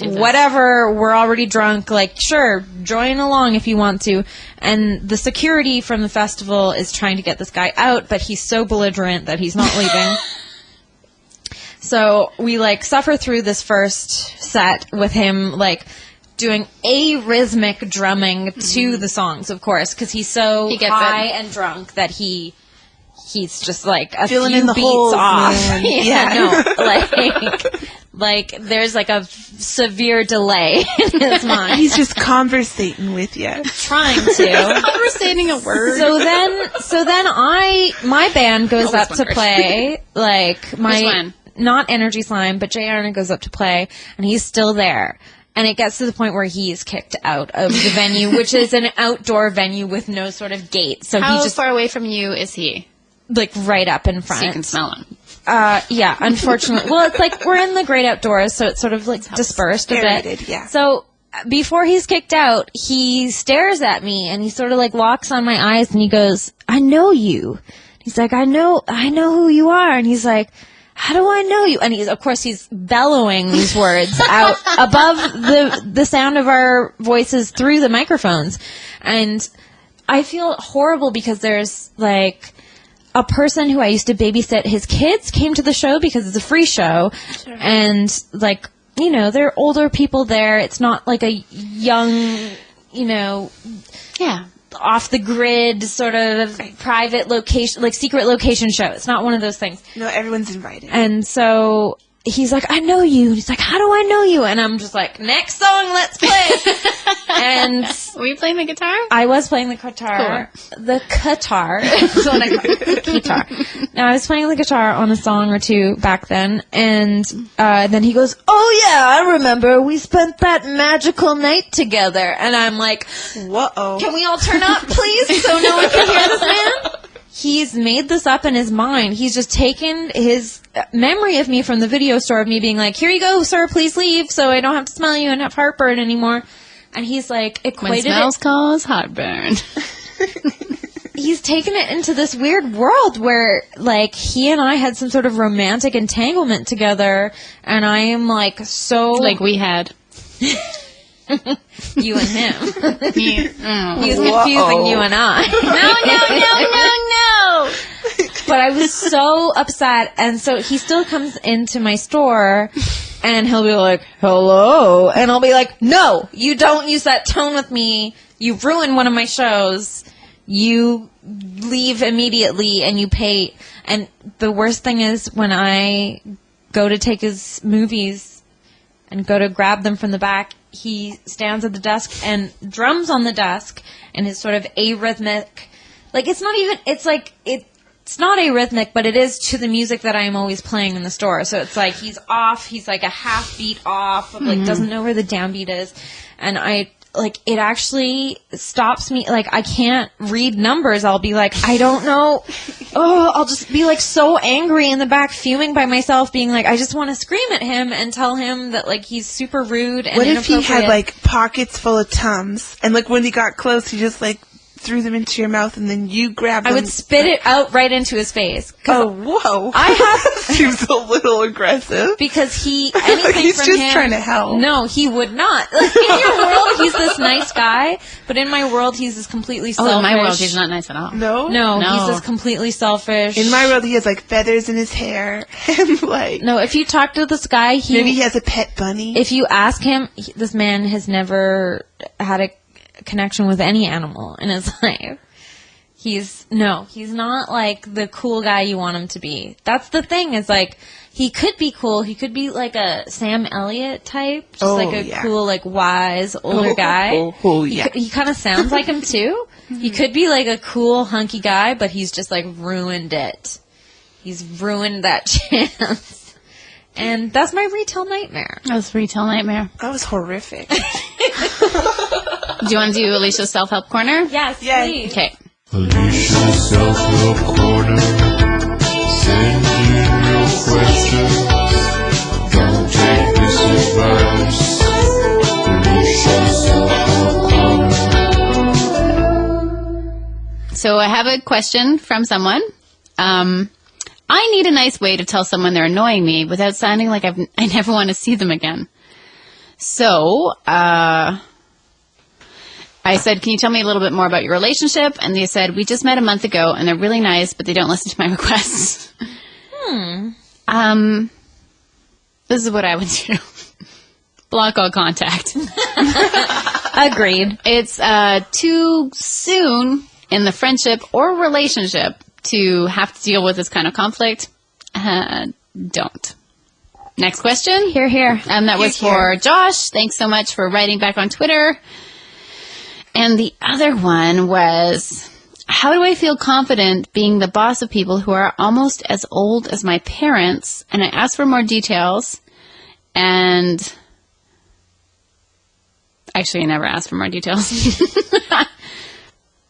whatever, we're already drunk, like, sure, join along if you want to. And the security from the festival is trying to get this guy out, but he's so belligerent that he's not leaving. So we, like, suffer through this first set with him, like, doing arrhythmic drumming to the songs, of course, because he's so high and drunk that he's just, like, a filling few in the beats holes, off. Man. Yeah, no, like... Like, there's like a severe delay in his mind. He's just conversating with you. Trying to. Conversating a word. So then my band goes up to play, like, Which one? Not Energy Slime, but Jay Arna goes up to play, and he's still there. And it gets to the point where he's kicked out of the venue, which is an outdoor venue with no sort of gate. So How he just, far away from you is he? like, right up in front. So you can smell him. Yeah, unfortunately. Well, it's like we're in the great outdoors, so it's sort of like dispersed a bit. Aerated, yeah. So before he's kicked out, he stares at me and he sort of like locks on my eyes and he goes, "I know you." He's like, I know who you are. And he's like, "How do I know you?" And he's bellowing these words out above the sound of our voices through the microphones. And I feel horrible because there's like a person who I used to babysit, his kids came to the show because it's a free show. Sure. And like, you know, there are older people there. It's not like a young, you know, off the grid sort of private location, like secret location show. It's not one of those things. No, everyone's invited. And so he's like, "I know you." And he's like, "How do I know you?" And I'm just like, "Next song, let's play." And were you playing the guitar? I was playing the guitar. Cool. The guitar. That's what I call it. The guitar. Now, I was playing the guitar on a song or two back then, and then he goes, "Oh yeah, I remember. We spent that magical night together." And I'm like, "Whoa. Can we all turn up, please, so no one can hear this man?" He's made this up in his mind. He's just taken his memory of me from the video store of me being like, "Here you go, sir, please leave so I don't have to smell you and have heartburn anymore." And he's like equated when smells cause heartburn. He's taken it into this weird world where like he and I had some sort of romantic entanglement together, and I am like so like we had. You and him. He was confusing you and I. No. But I was so upset, and so he still comes into my store, and he'll be like, "Hello," and I'll be like, "No, you don't use that tone with me. You ruined one of my shows. You leave immediately, and you pay." And the worst thing is when I go to take his movies and go to grab them from the back, he stands at the desk and drums on the desk in his sort of arrhythmic, like it's not arrhythmic, but it is to the music that I am always playing in the store. So it's like he's off, he's like a half beat off, like doesn't know where the downbeat is. And it actually stops me. Like, I can't read numbers. I'll be like, I don't know. Oh, I'll just be like so angry in the back, fuming by myself, being like, I just want to scream at him and tell him that like he's super rude and inappropriate. What if he had like pockets full of Tums, and like when he got close, he just like threw them into your mouth, and then you grabbed them? I would spit it out right into his face. Oh, whoa! Seems a little aggressive. Because anything he's from just him, trying to help. No, he would not. Like, in your world, he's this nice guy, but in my world, he's this completely selfish. Oh, in my world, he's not nice at all. No, he's this completely selfish. In my world, he has like feathers in his hair, and like no. If you talk to this guy, maybe he has a pet bunny. If you ask him, this man has never had a connection with any animal in his life. He's not like the cool guy you want him to be. That's the thing, is like, he could be cool. He could be like a Sam Elliott type. Just cool, like wise, older guy. Yeah. He kind of sounds like him too. He could be like a cool, hunky guy, but he's just like ruined it. He's ruined that chance. And that's my retail nightmare. That was horrific. Do you want to do Alicia's self-help corner? Yes, please. Okay. Alicia's self-help corner. Send in your questions. Don't take this advice. Alicia's self-help corner. So I have a question from someone. I need a nice way to tell someone they're annoying me without sounding like I never want to see them again. So, I said, can you tell me a little bit more about your relationship? And they said, we just met a month ago, and they're really nice, but they don't listen to my requests. This is what I would do. Block all contact. Agreed. It's too soon in the friendship or relationship to have to deal with this kind of conflict. Don't. Next question. Here, here. That was for Josh. Thanks so much for writing back on Twitter. And the other one was, how do I feel confident being the boss of people who are almost as old as my parents? And I asked for more details. And actually, I never asked for more details.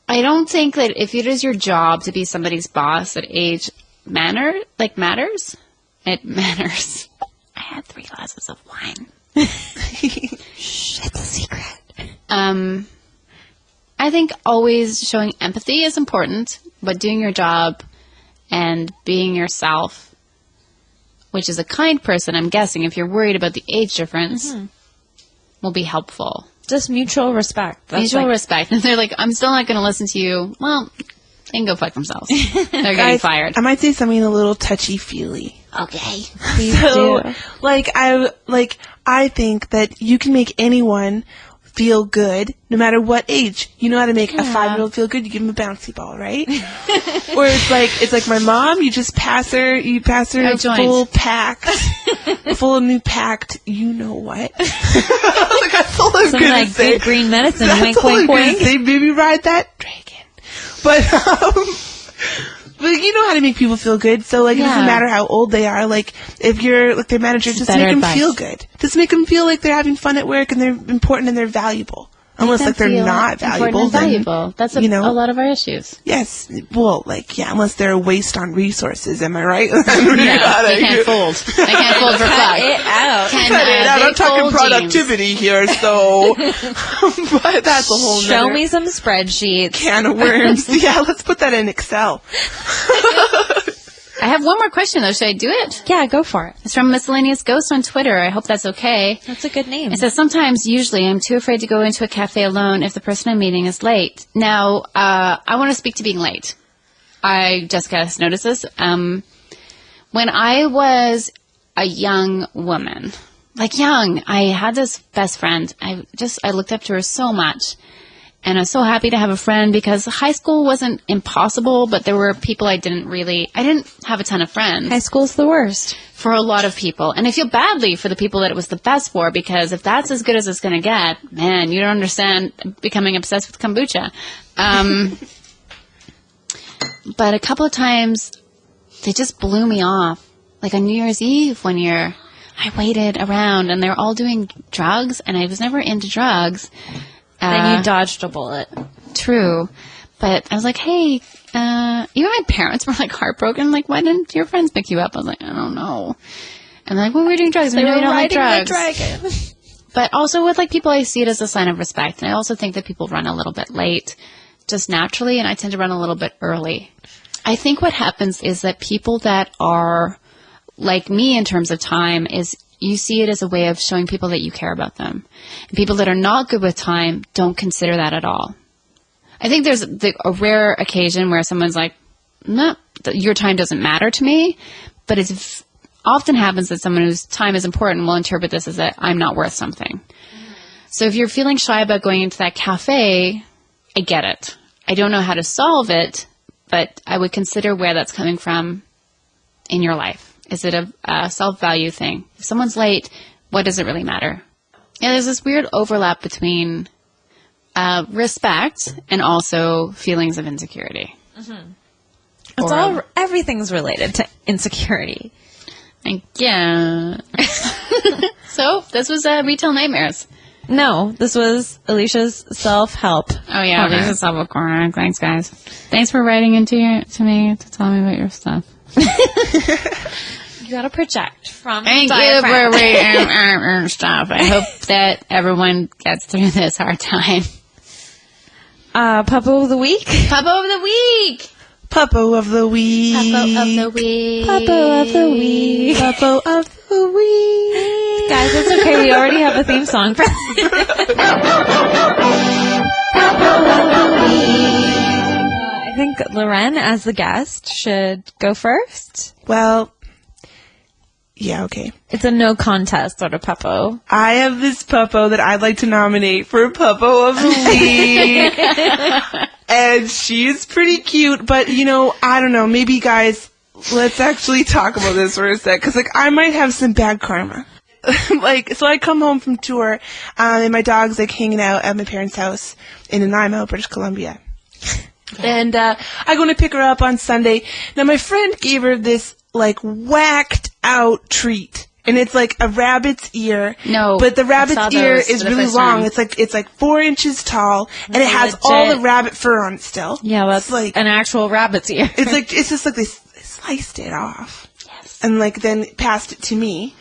I don't think that if it is your job to be somebody's boss, that age matters. It matters. I had 3 glasses of wine. Shh, it's a secret. I think always showing empathy is important, but doing your job and being yourself, which is a kind person, I'm guessing, if you're worried about the age difference, will be helpful. Just mutual respect. That's mutual respect. And they're like, I'm still not going to listen to you. Well, they can go fuck themselves. They're getting fired. I might say something a little touchy-feely. Okay. Please do. I think that you can make anyone feel good no matter what age. You know how to make a 5-year-old feel good? You give them a bouncy ball, right? Or it's like my mom, you just pass her a full packed, full of new packed, you know what? That's all I'm Something like say. good green medicine, That's wink, all wink, I'm wink. say, baby, ride that dragon. But you know how to make people feel good, so it doesn't matter how old they are. Like if you're like their manager, just make them feel good. Just make them feel like they're having fun at work and they're important and they're valuable. Unless like they're not valuable, then that's a lot of our issues. Yes, well, unless they're a waste on resources. Am I right? They can't fold. They can't fold for fun. Cut it out. Cut it out. I'm talking productivity here, so but that's a whole Show me some spreadsheets. can of worms. Yeah, let's put that in Excel. I have one more question, though. Should I do it? Yeah, go for it. It's from Miscellaneous Ghost on Twitter. I hope that's okay. That's a good name. It says, usually, I'm too afraid to go into a cafe alone if the person I'm meeting is late. Now, I want to speak to being late. Jessica has noticed this. When I was a young woman, I had this best friend. I looked up to her so much. And I was so happy to have a friend because high school wasn't impossible, but there were people I didn't have a ton of friends. High school's the worst. For a lot of people. And I feel badly for the people that it was the best for, because if that's as good as it's going to get, man, you don't understand becoming obsessed with kombucha. But a couple of times, they just blew me off. Like on New Year's Eve one year, I waited around and they were all doing drugs, and I was never into drugs. Then you dodged a bullet. True. But I was like, hey, even my parents were like heartbroken. Like, why didn't your friends pick you up? I was like, I don't know. And they're like, well, we're doing drugs. They know were you don't like riding drugs. the dragon. But also with like people, I see it as a sign of respect. And I also think that people run a little bit late just naturally. And I tend to run a little bit early. I think what happens is that people that are like me in terms of time is you see it as a way of showing people that you care about them. And people that are not good with time don't consider that at all. I think there's a rare occasion where someone's like, no, your time doesn't matter to me. But it often happens that someone whose time is important will interpret this as that I'm not worth something. So if you're feeling shy about going into that cafe, I get it. I don't know how to solve it, but I would consider where that's coming from in your life. Is it a self-value thing? If someone's late, what does it really matter? Yeah, there's this weird overlap between respect and also feelings of insecurity. Mm-hmm. Everything's related to insecurity. Yeah. So, this was Retail Nightmares. No, this was Alicia's self-help. Oh, yeah, Alicia's self-help corner. Thanks, guys. Thanks for writing to me to tell me about your stuff. You gotta project from Thank you for reading stuff. I hope that everyone gets through this hard time. Puppo of the week? Puppo of the week! Puppo of the week. Puppo of the week. Puppo of the week. Puppo of the week. Guys, it's okay. We already have a theme song for I think Loren, as the guest, should go first. Well, yeah, okay. It's a no contest sort of Puppo. I have this Puppo that I'd like to nominate for Puppo of the Week. And she's pretty cute, but, I don't know, maybe guys, let's actually talk about this for a sec, because like I might have some bad karma. Like, so I come home from tour, and my dog's like hanging out at my parents' house in Nanaimo, British Columbia. And I go to pick her up on Sunday. Now my friend gave her this like whacked out treat. And it's like a rabbit's ear. No, but the rabbit's ear those is for the really first long. time. It's like 4 inches tall, and it has legit. all the rabbit fur on it still. Yeah, that's It's like an actual rabbit's ear. it's just like they sliced it off. Yes. And like then passed it to me.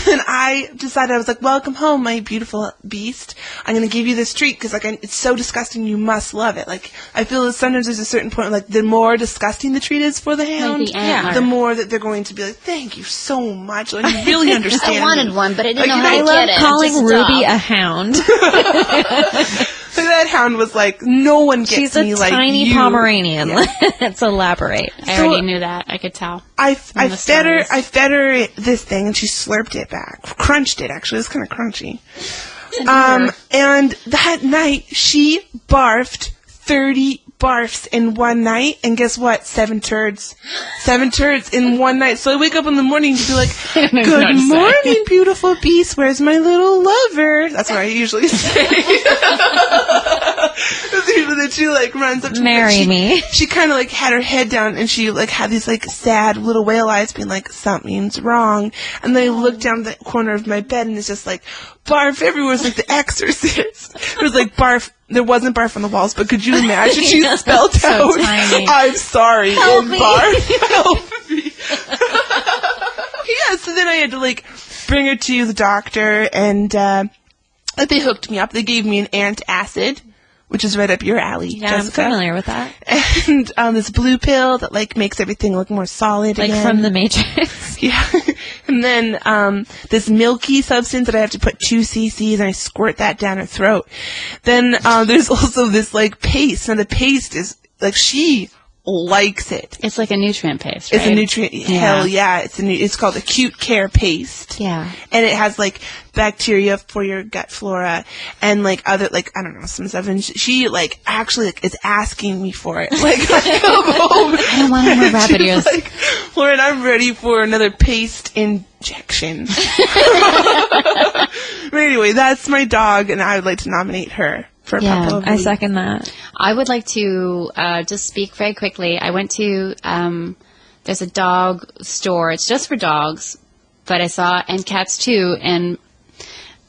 And I decided, I was like, welcome home, my beautiful beast. I'm going to give you this treat because like it's so disgusting, you must love it. Like I feel that sometimes there's a certain point, like the more disgusting the treat is for the hound, the antler. the more that they're going to be like, thank you so much. Like you really understand. I wanted one, but I didn't Like, know how I to love get it. Calling Just a Ruby dog. a hound. So that hound was like, no one gets She's a me like tiny you. Pomeranian. Yeah. Let's elaborate. I already knew that. I could tell. I the fed her stories. this thing and she slurped it back. Crunched it actually. It was kind of crunchy. And that night she barfed 30 barfs in one night, and guess what? 7 turds. 7 turds in one night. So I wake up in the morning to be like, good morning, beautiful beast. Where's my little lover? That's what I usually say. That's usually that she like runs up to Marry me. She kind of like had her head down and she like had these like sad little whale eyes being like, something's wrong. And then I looked down the corner of my bed and it's just like barf everywhere. It's like The Exorcist. There was like barf. There wasn't barf on the walls, but could you imagine? She spelled out, tiny. I'm sorry, Help and me. barf. Help me. Yeah, so then I had to like bring her to the doctor and they hooked me up. They gave me an antacid, which is right up your alley, Yeah, Jessica. I'm familiar with that. And this blue pill that like makes everything look more solid Like again. from The Matrix. Yeah. And then this milky substance that I have to put 2 cc's and I squirt that down her throat. Then there's also this like paste. Now the paste is like she likes it. It's like a nutrient paste, right? It's a nutrient. Hell yeah! It's called Acute Care Paste. Yeah. And it has like bacteria for your gut flora and like other like I don't know some stuff. And she like actually like, is asking me for it. Like I come home. I don't want any more rabbit She's ears. like, Lauren, I'm ready for another paste injection. But anyway, that's my dog, and I would like to nominate her for Yeah, Papa of the I Week. second that. I would like to just speak very quickly. I went to, there's a dog store. It's just for dogs, but I saw, and cats too, and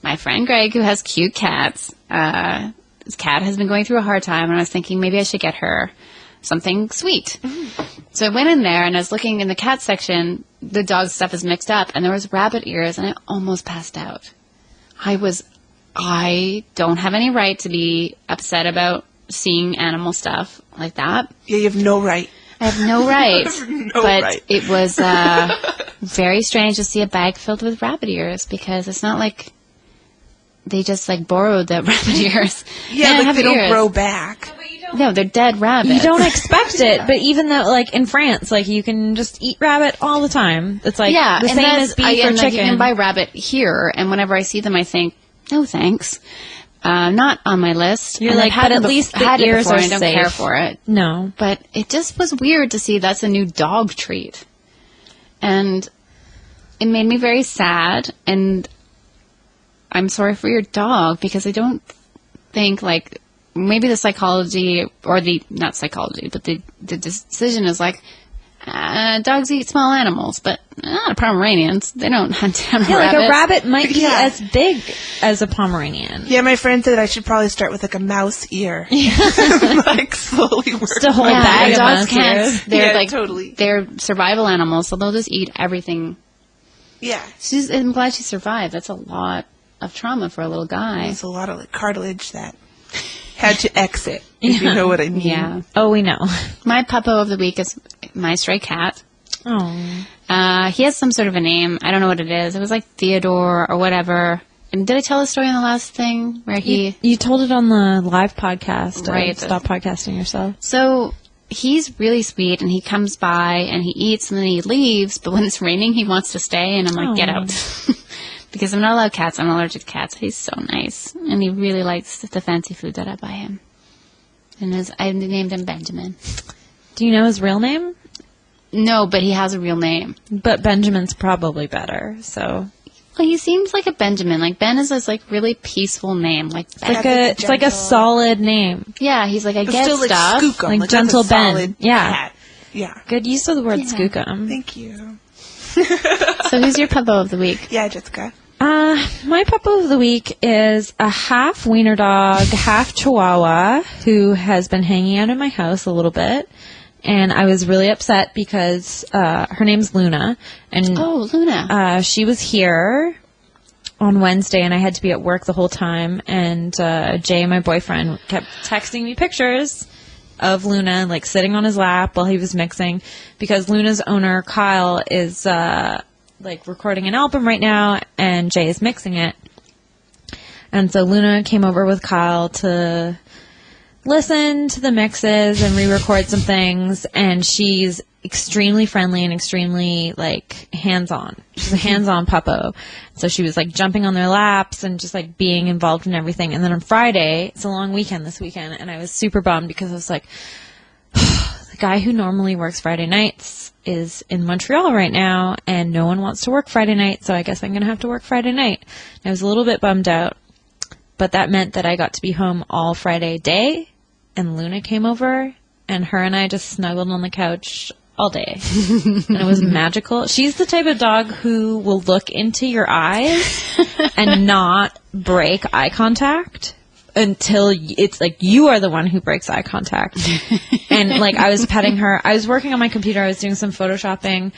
my friend Greg, who has cute cats, his cat has been going through a hard time, and I was thinking maybe I should get her something sweet. So I went in there, and I was looking in the cat section. The dog stuff is mixed up, and there was rabbit ears, and I almost passed out. I don't have any right to be upset about seeing animal stuff like that. Yeah, you have no right. I have no right. No but right. it was very strange to see a bag filled with rabbit ears because it's not like they just like borrowed the rabbit ears. Yeah, I like have they don't ears. grow back. No, they're dead rabbits. You don't expect it, but even though, like, in France, like, you can just eat rabbit all the time. It's like yeah, the and same that's- as beef and, or like, chicken. you can buy rabbit here, and whenever I see them, I think, no thanks. Not on my list. You're And like, I've had but it at least the had it ears before, are and I don't safe. care for it. No. But it just was weird to see that's a new dog treat. And it made me very sad. And I'm sorry for your dog because I don't think, like, maybe the psychology, or not psychology, but the decision is like, dogs eat small animals, but not Pomeranians. They don't hunt down Yeah, like rabbits. a rabbit might be Yeah. as big as a Pomeranian. Yeah, my friend said I should probably start with like a mouse ear. Like slowly work. Just a whole Yeah, bag of dogs mouse can't. ears. They're Yeah, like totally. they're survival animals, so they'll just eat everything. Yeah. I'm glad she survived. That's a lot of trauma for a little guy. There's a lot of like cartilage that had to exit, if you know what I mean. Yeah. Oh, we know. My puppo of the week is my stray cat. Oh. He has some sort of a name. I don't know what it is. It was like Theodore or whatever. And did I tell the story in the last thing where he... You told it on the live podcast. Right. Stop podcasting yourself. So he's really sweet, and he comes by, and he eats, and then he leaves. But when it's raining, he wants to stay, and I'm like, get Aw. out. Because I'm not allowed cats. I'm allergic to cats. He's so nice. And he really likes the fancy food that I buy him. And I named him Benjamin. Do you know his real name? No, but he has a real name. But Benjamin's probably better, so... Well, he seems like a Benjamin. Like, Ben is this, like, really peaceful name. Like, It's like a solid name. yeah, he's like, I get still, stuff. Like, Skookum, Like Gentle that's a Ben. solid Yeah. cat. Yeah. Good use of the word skookum. Thank you. So who's your puppo of the week? Yeah, Jessica. My puppo of the week is a half wiener dog, half chihuahua, who has been hanging out in my house a little bit. And I was really upset because her name's Luna. And Oh, Luna. she was here on Wednesday, and I had to be at work the whole time. And Jay, my boyfriend, kept texting me pictures of Luna, like, sitting on his lap while he was mixing. Because Luna's owner, Kyle, is, like, recording an album right now, and Jay is mixing it. And so Luna came over with Kyle to listen to the mixes and re-record some things, and she's extremely friendly and extremely, like, hands-on. She's a hands-on puppo. So she was, like, jumping on their laps and just, like, being involved in everything. And then on Friday, it's a long weekend this weekend, and I was super bummed because I was like, the guy who normally works Friday nights is in Montreal right now, and no one wants to work Friday night, so I guess I'm going to have to work Friday night. And I was a little bit bummed out, but that meant that I got to be home all Friday day. And Luna came over, and her and I just snuggled on the couch all day. And it was magical. She's the type of dog who will look into your eyes and not break eye contact until it's like you are the one who breaks eye contact. And, like, I was petting her. I was working on my computer. I was doing some photoshopping.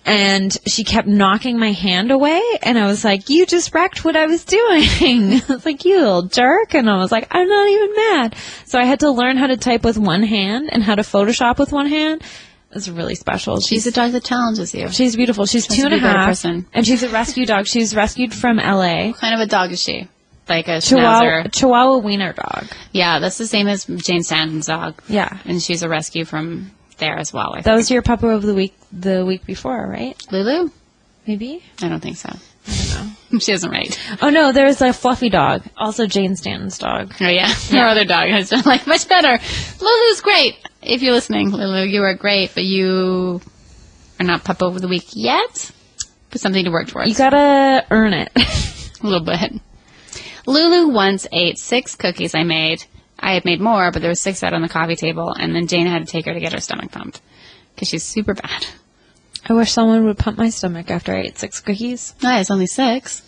And she kept knocking my hand away. And I was like, you just wrecked what I was doing. I was like, you little jerk. And I was like, I'm not even mad. So I had to learn how to type with one hand and how to Photoshop with one hand. It was really special. She's a dog that challenges you. She's beautiful. She's Must 2.5. be a better person. And she's a rescue dog. She was rescued from LA. What kind of a dog is she? Like a schnauzer? Chihuahua wiener dog. Yeah, that's the same as Jane Stanton's dog. Yeah. And she's a rescue from there as well, I think. That was your puppo of the week before, right? Lulu? Maybe? I don't think so. I don't know. She doesn't rate. Oh, no, there's a fluffy dog. Also Jane Stanton's dog. Oh, yeah. Her other dog has done, like, much better. Lulu's great. If you're listening, Lulu, you are great, but you are not puppo of the week yet. But something to work towards. You gotta earn it. A little bit. Lulu once ate 6 cookies I made. I had made more, but there were 6 out on the coffee table, and then Jane had to take her to get her stomach pumped because she's super bad. I wish someone would pump my stomach after I ate 6 cookies. No, it's only 6.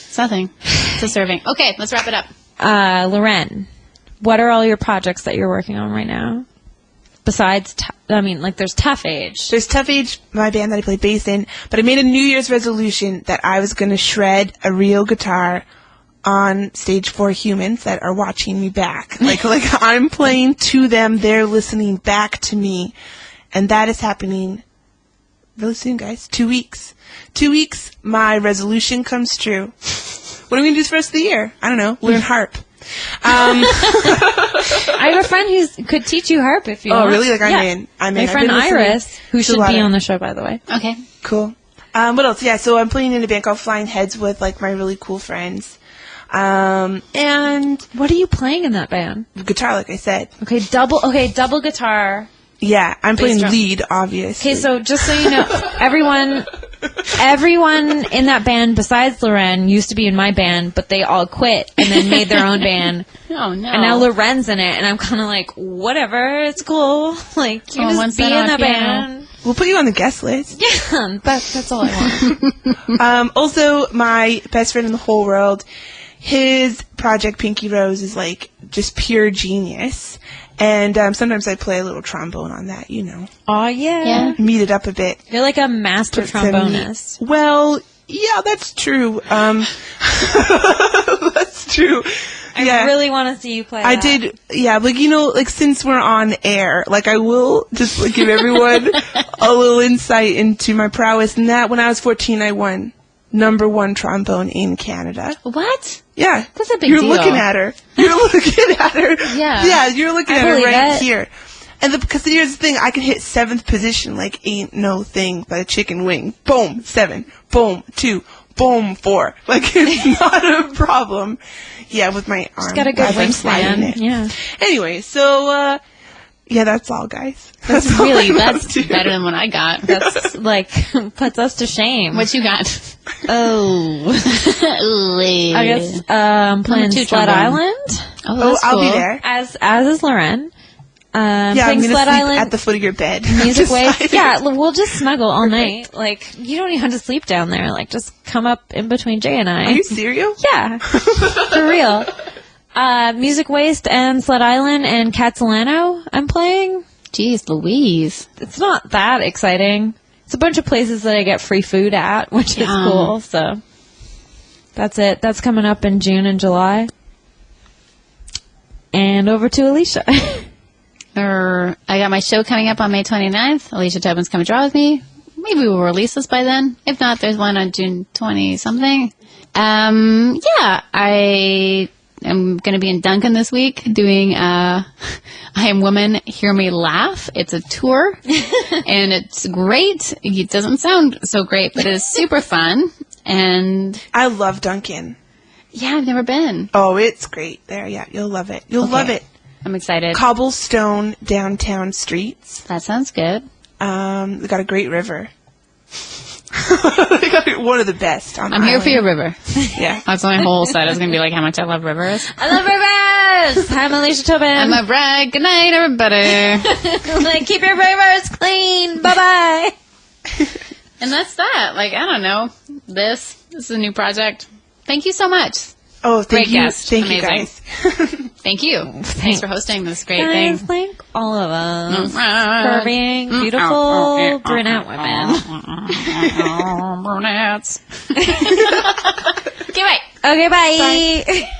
It's nothing. It's a serving. Okay, let's wrap it up. Loren, what are all your projects that you're working on right now? Besides, there's Tough Age. There's Tough Age, my band that I play bass in, but I made a New Year's resolution that I was going to shred a real guitar on stage for humans that are watching me back. Like I'm playing to them, they're listening back to me. And that is happening really soon, guys. 2 weeks. 2 weeks, my resolution comes true. What are we going to do for the rest of the year? I don't know. Learn harp. I have a friend who could teach you harp if you want. Oh, really? Like, I'm Yeah. in. My friend Iris, who should be on the show, by the way. Okay. Cool. What else? Yeah, so I'm playing in a band called Flying Heads with, like, my really cool friends. And What are you playing in that band? guitar, like I said. Okay, double guitar. Yeah, I'm playing drum. lead, obviously. Okay, so just so you know, everyone in that band besides Loren used to be in my band, but they all quit and then made their own band. Oh, no. And now Loren's in it, and I'm kind of like, whatever, it's cool. Like, you just be in that band. We'll put you on the guest list. Yeah, that's all I want. Also, my best friend in the whole world, his project Pinky Rose is like just pure genius. And sometimes I play a little trombone on that, you know. Oh, yeah. Yeah. Meet it up a bit. You're like a master trombonist. Well, yeah, that's true. That's true. I really want to see you play I that. did, yeah, like, you know, like, since we're on air, like, I will just, like, give everyone a little insight into my prowess. And that, when I was 14, I won #1 trombone in Canada. What? Yeah. That's a big You're deal. looking at her. You're looking at her. Yeah. Yeah, you're looking at her believe right it. here. And because here's the thing, I can hit 7th position like ain't no thing but a chicken wing. Boom, 7. Boom, 2. Boom, 4. Like, it's not a problem. Yeah, with my arm. She's got a good as I'm sliding wingspan. it. Yeah. Anyway, so, Yeah, that's all, guys. That's all really, I'm that's up to. better than what I got. That's like puts us to shame. What you got? Oh, I guess playing two Sled trombone. Island. Oh, Oh, that's I'll cool. be there. As is Loren. Yeah, I'm Playing gonna Sled sleep Island. at the foot of your bed. Music waste. Decided. Yeah, we'll just snuggle all night. Like, you don't even have to sleep down there. Like, just come up in between Jay and I. Are you serious? Yeah, for real. Music Waste and Sled Island and Catalano I'm playing. Jeez Louise. It's not that exciting. It's a bunch of places that I get free food at, which is Yum. cool. So that's it. That's coming up in June and July. And over to Alicia. I got my show coming up on May 29th. Alicia Tobin's Come Draw With Me. Maybe we'll release this by then. If not, there's one on June 20-something. Yeah, I am going to be in Duncan this week doing I Am Woman, Hear Me Laugh. It's a tour, and it's great. It doesn't sound so great, but it is super fun. And, I love Duncan. yeah, I've never been. Oh, it's great there. Yeah, you'll love it. You'll love it. I'm excited. Cobblestone downtown streets. That sounds good. They got a great river. They got one of the best on the I'm here for your island. river. Yeah. That's my whole set is going to be like how much I love rivers. I love rivers! I'm Alicia Tobin. I'm a brag. Good night, everybody. Like, keep your rivers clean. Bye-bye. And that's that. Like, I don't know. This is a new project. Thank you so much. Oh, thank Great you. guest. Thank you, Amazing. guys. Thank you. Thanks for hosting this great Guys, thing. thank all of us for For being beautiful brunette women. Brunettes. Okay, bye. Okay, bye.